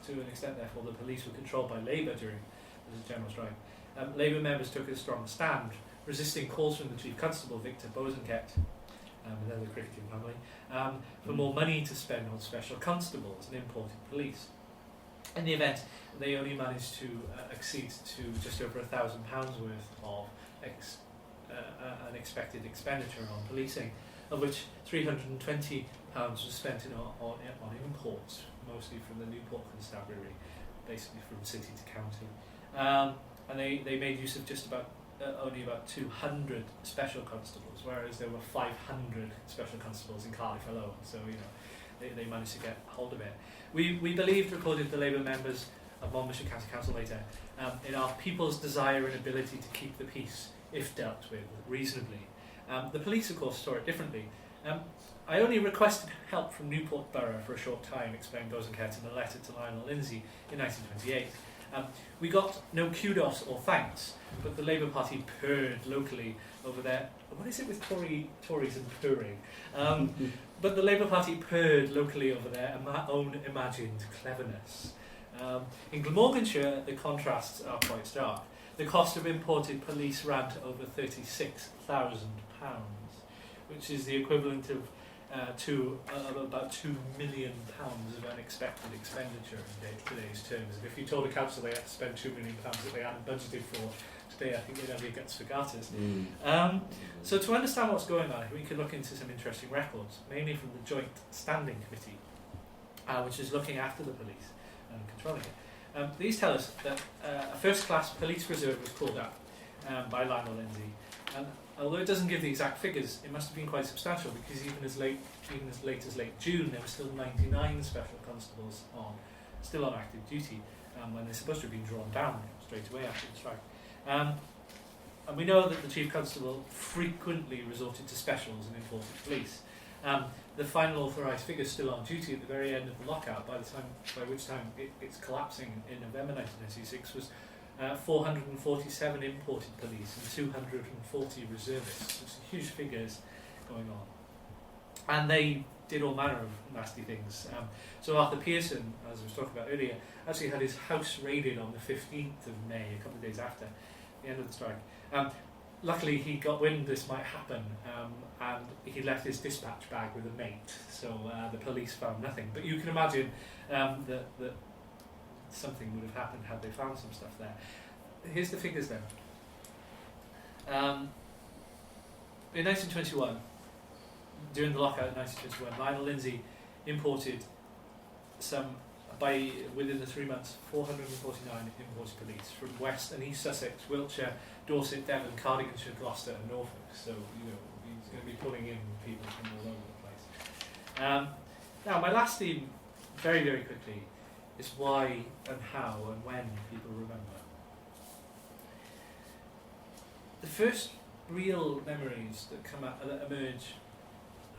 Speaker 4: to an extent, therefore, the police were controlled by Labour during the general strike, Labour members took a strong stand, resisting calls from the Chief Constable, Victor Bosanquet, another cricketing family, for more money to spend on special constables and imported police. In the event, they only managed to accede to just over £1,000 worth of unexpected expenditure on policing, of which £320 was spent on imports, mostly from the Newport Constabulary, basically from city to county. And they made use of just about only about 200 special constables, whereas there were 500 special constables in Cardiff alone. So they managed to get hold of it. We believed, recorded the Labour members of Monmouthshire County Council later, in our people's desire and ability to keep the peace, if dealt with reasonably. The police, of course, saw it differently. I only requested help from Newport Borough for a short time, explained Bosanquet in a letter to Lionel Lindsay in 1928. We got no kudos or thanks, but the Labour Party purred locally over their... What is it with Tories and purring? But the Labour Party purred locally over their own imagined cleverness. In Glamorganshire, the contrasts are quite stark. The cost of imported police ran to over £36,000, which is the equivalent of about £2 million of unexpected expenditure in today's terms. And if you told a council they had to spend £2 million that they hadn't budgeted for today, I think they'd have your guts for garters. So to understand what's going on, we could look into some interesting records, mainly from the Joint Standing Committee, which is looking after the police and controlling it. These tell us that a first-class police reserve was called up by Lionel Lindsay, and although it doesn't give the exact figures, it must have been quite substantial, because even as late as late June, there were still 99 special constables still on active duty, when they're supposed to have been drawn down straight away after the strike. And we know that the Chief Constable frequently resorted to specials and imported police. The final authorised figure still on duty at the very end of the lockout, by which time it's collapsing in November 1996, was 447 imported police and 240 reservists. It's huge figures going on. And they did all manner of nasty things. So Arthur Pearson, as I was talking about earlier, actually had his house raided on the 15th of May, a couple of days after the end of the strike. Luckily, he got wind this might happen, and he left his dispatch bag with a mate, so the police found nothing. But you can imagine that something would have happened had they found some stuff there. Here's the figures then. In 1921, during the lockout in 1921, Lionel Lindsay imported within the 3 months, 449 imported police from West and East Sussex, Wiltshire, Dorset, Devon, Cardiganshire, Gloucester and Norfolk. So, he's going to be pulling in people from all over the place. Now, my last theme, very, very quickly, is why and how and when people remember. The first real memories that emerge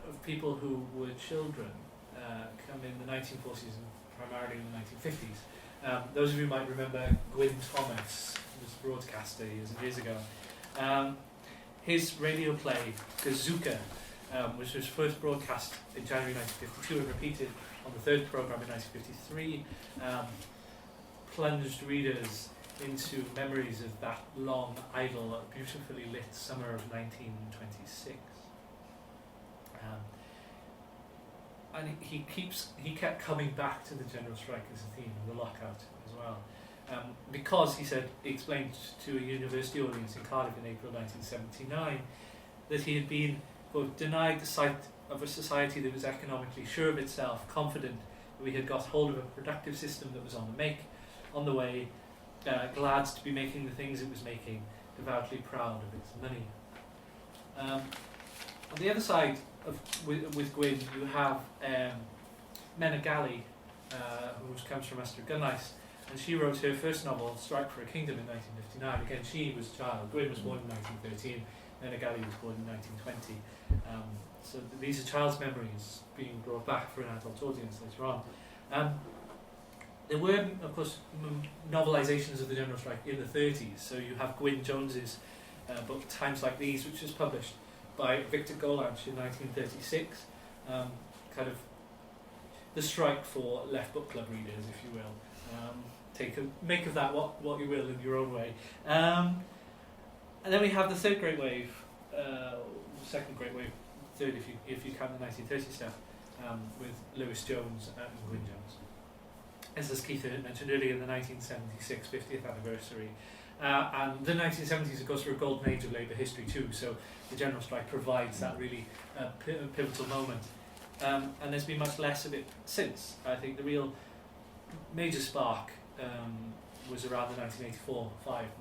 Speaker 4: of people who were children come in the 1940s and primarily in the 1950s. Those of you might remember Gwyn Thomas, who was a broadcaster years and years ago. His radio play, Gazooka, which was first broadcast in January 1952 and repeated on the third programme in 1953, plunged readers into memories of that long, idle, beautifully lit summer of 1926. And he kept coming back to the general strike as a theme, and the lockout as well. Because, he explained to a university audience in Cardiff in April 1979 that he had been, quote, denied the sight of a society that was economically sure of itself, confident that we had got hold of a productive system that was on the way, glad to be making the things it was making, devoutly proud of its money. On the other side, with Gwyn, you have Menna Galley, who comes from Esther Gunnice, and she wrote her first novel, Strike for a Kingdom, in 1959. Again, she was a child. Gwyn was born in 1913, Menna Galley was born in 1920. So these are child's memories being brought back for an adult audience later on. There were, of course, novelisations of the general strike in the 30s. So you have Gwyn Jones's book Times Like These, which was published by Victor Gollancz in 1936, kind of the strike for left book club readers, if you will. Make of that what you will in your own way. And then we have the third Great Wave, second Great Wave, third if you count the 1930 stuff, with Lewis Jones and Gwyn Jones. As Keith had mentioned earlier, the 1976 50th anniversary. And the 1970s, of course, were a golden age of labour history too, so the general strike provides that really pivotal moment. And there's been much less of it since. I think the real major spark was around the 1984-5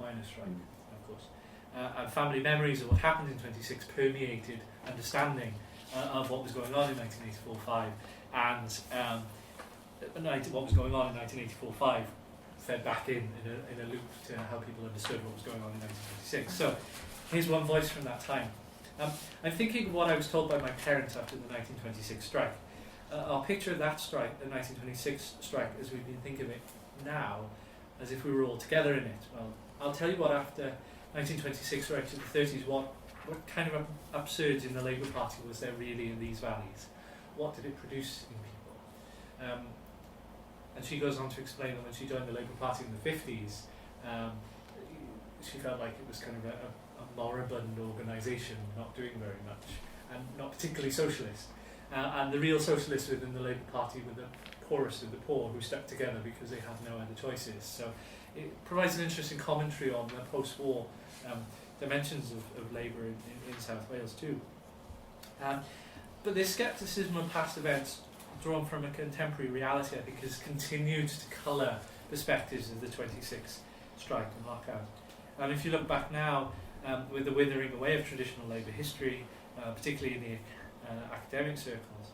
Speaker 4: miners' strike, of course. And family memories of what happened in 26 permeated understanding of what was going on in 1984-5, and what was going on in 1984-5 fed back in a loop to how people understood what was going on in 1926. So here's one voice from that time. I'm thinking of what I was told by my parents after the 1926 strike. I'll picture that strike, the 1926 strike, as we've been thinking of it now, as if we were all together in it. Well, I'll tell you what, after 1926 right to the 30s, what kind of upsurge in the Labour Party was there really in these valleys? What did it produce in people? And she goes on to explain that when she joined the Labour Party in the 50s, she felt like it was kind of a moribund organisation, not doing very much, and not particularly socialist. And the real socialists within the Labour Party were the poorest of the poor, who stuck together because they had no other choices. So it provides an interesting commentary on the post-war dimensions of labour in South Wales too. But this scepticism of past events, drawn from a contemporary reality, I think, has continued to colour perspectives of the 26 strike and lockout. And if you look back now, with the withering away of traditional labour history, particularly in the academic circles,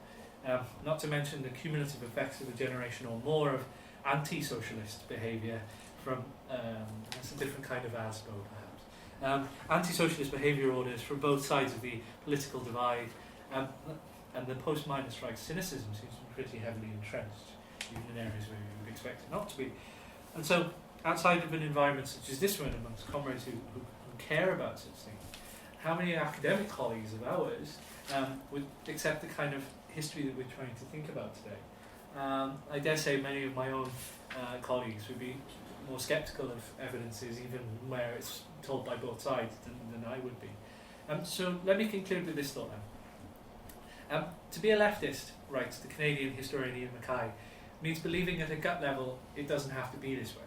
Speaker 4: not to mention the cumulative effects of a generation or more of anti-socialist behaviour from that's a different kind of ASBO perhaps. Anti-socialist behaviour orders from both sides of the political divide, and the post-miners' strike cynicism seems to be pretty heavily entrenched, even in areas where you would expect it not to be. And so, outside of an environment such as this one, amongst comrades who care about such things, how many academic colleagues of ours would accept the kind of history that we're trying to think about today? I dare say many of my own colleagues would be more sceptical of evidences, even where it's told by both sides, than I would be. So let me conclude with this thought now. To be a leftist, writes the Canadian historian Ian Mackay, means believing at a gut level it doesn't have to be this way.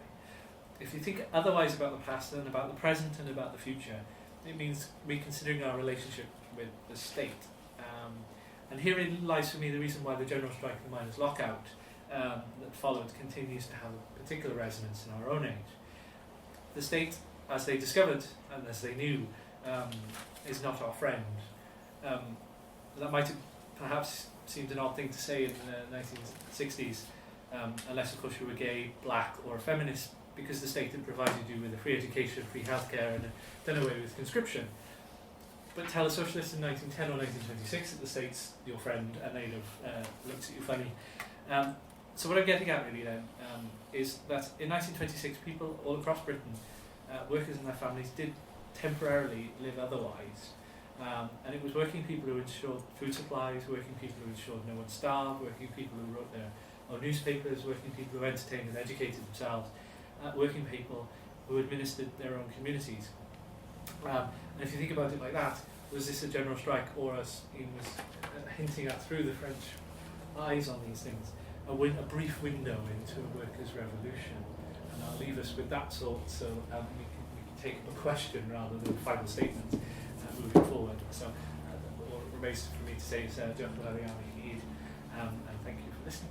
Speaker 4: If you think otherwise about the past and about the present and about the future, it means reconsidering our relationship with the state. And herein lies for me the reason why the general strike and the miners' lockout that followed continues to have a particular resonance in our own age. The state, as they discovered and as they knew, is not our friend. That might have perhaps seemed an odd thing to say in the 1960s, unless of course you were gay, black or a feminist, because the state had provided you with a free education, free healthcare and done away with conscription. But tell a socialist in 1910 or 1926 that the state's your friend and they'd have looked at you funny. So what I'm getting at really then is that in 1926 people all across Britain, workers and their families, did temporarily live otherwise. And it was working people who ensured food supplies, working people who ensured no one starved, working people who wrote their own newspapers, working people who entertained and educated themselves, working people who administered their own communities. And if you think about it like that, was this a general strike, or, as Ian was hinting at through the French eyes on these things, a brief window into a workers' revolution? And I'll leave us with that thought, so we can take up a question rather than a final statement moving forward. So all it remains for me to say is, diolch yn fawr iawn i gyd, and thank you for listening.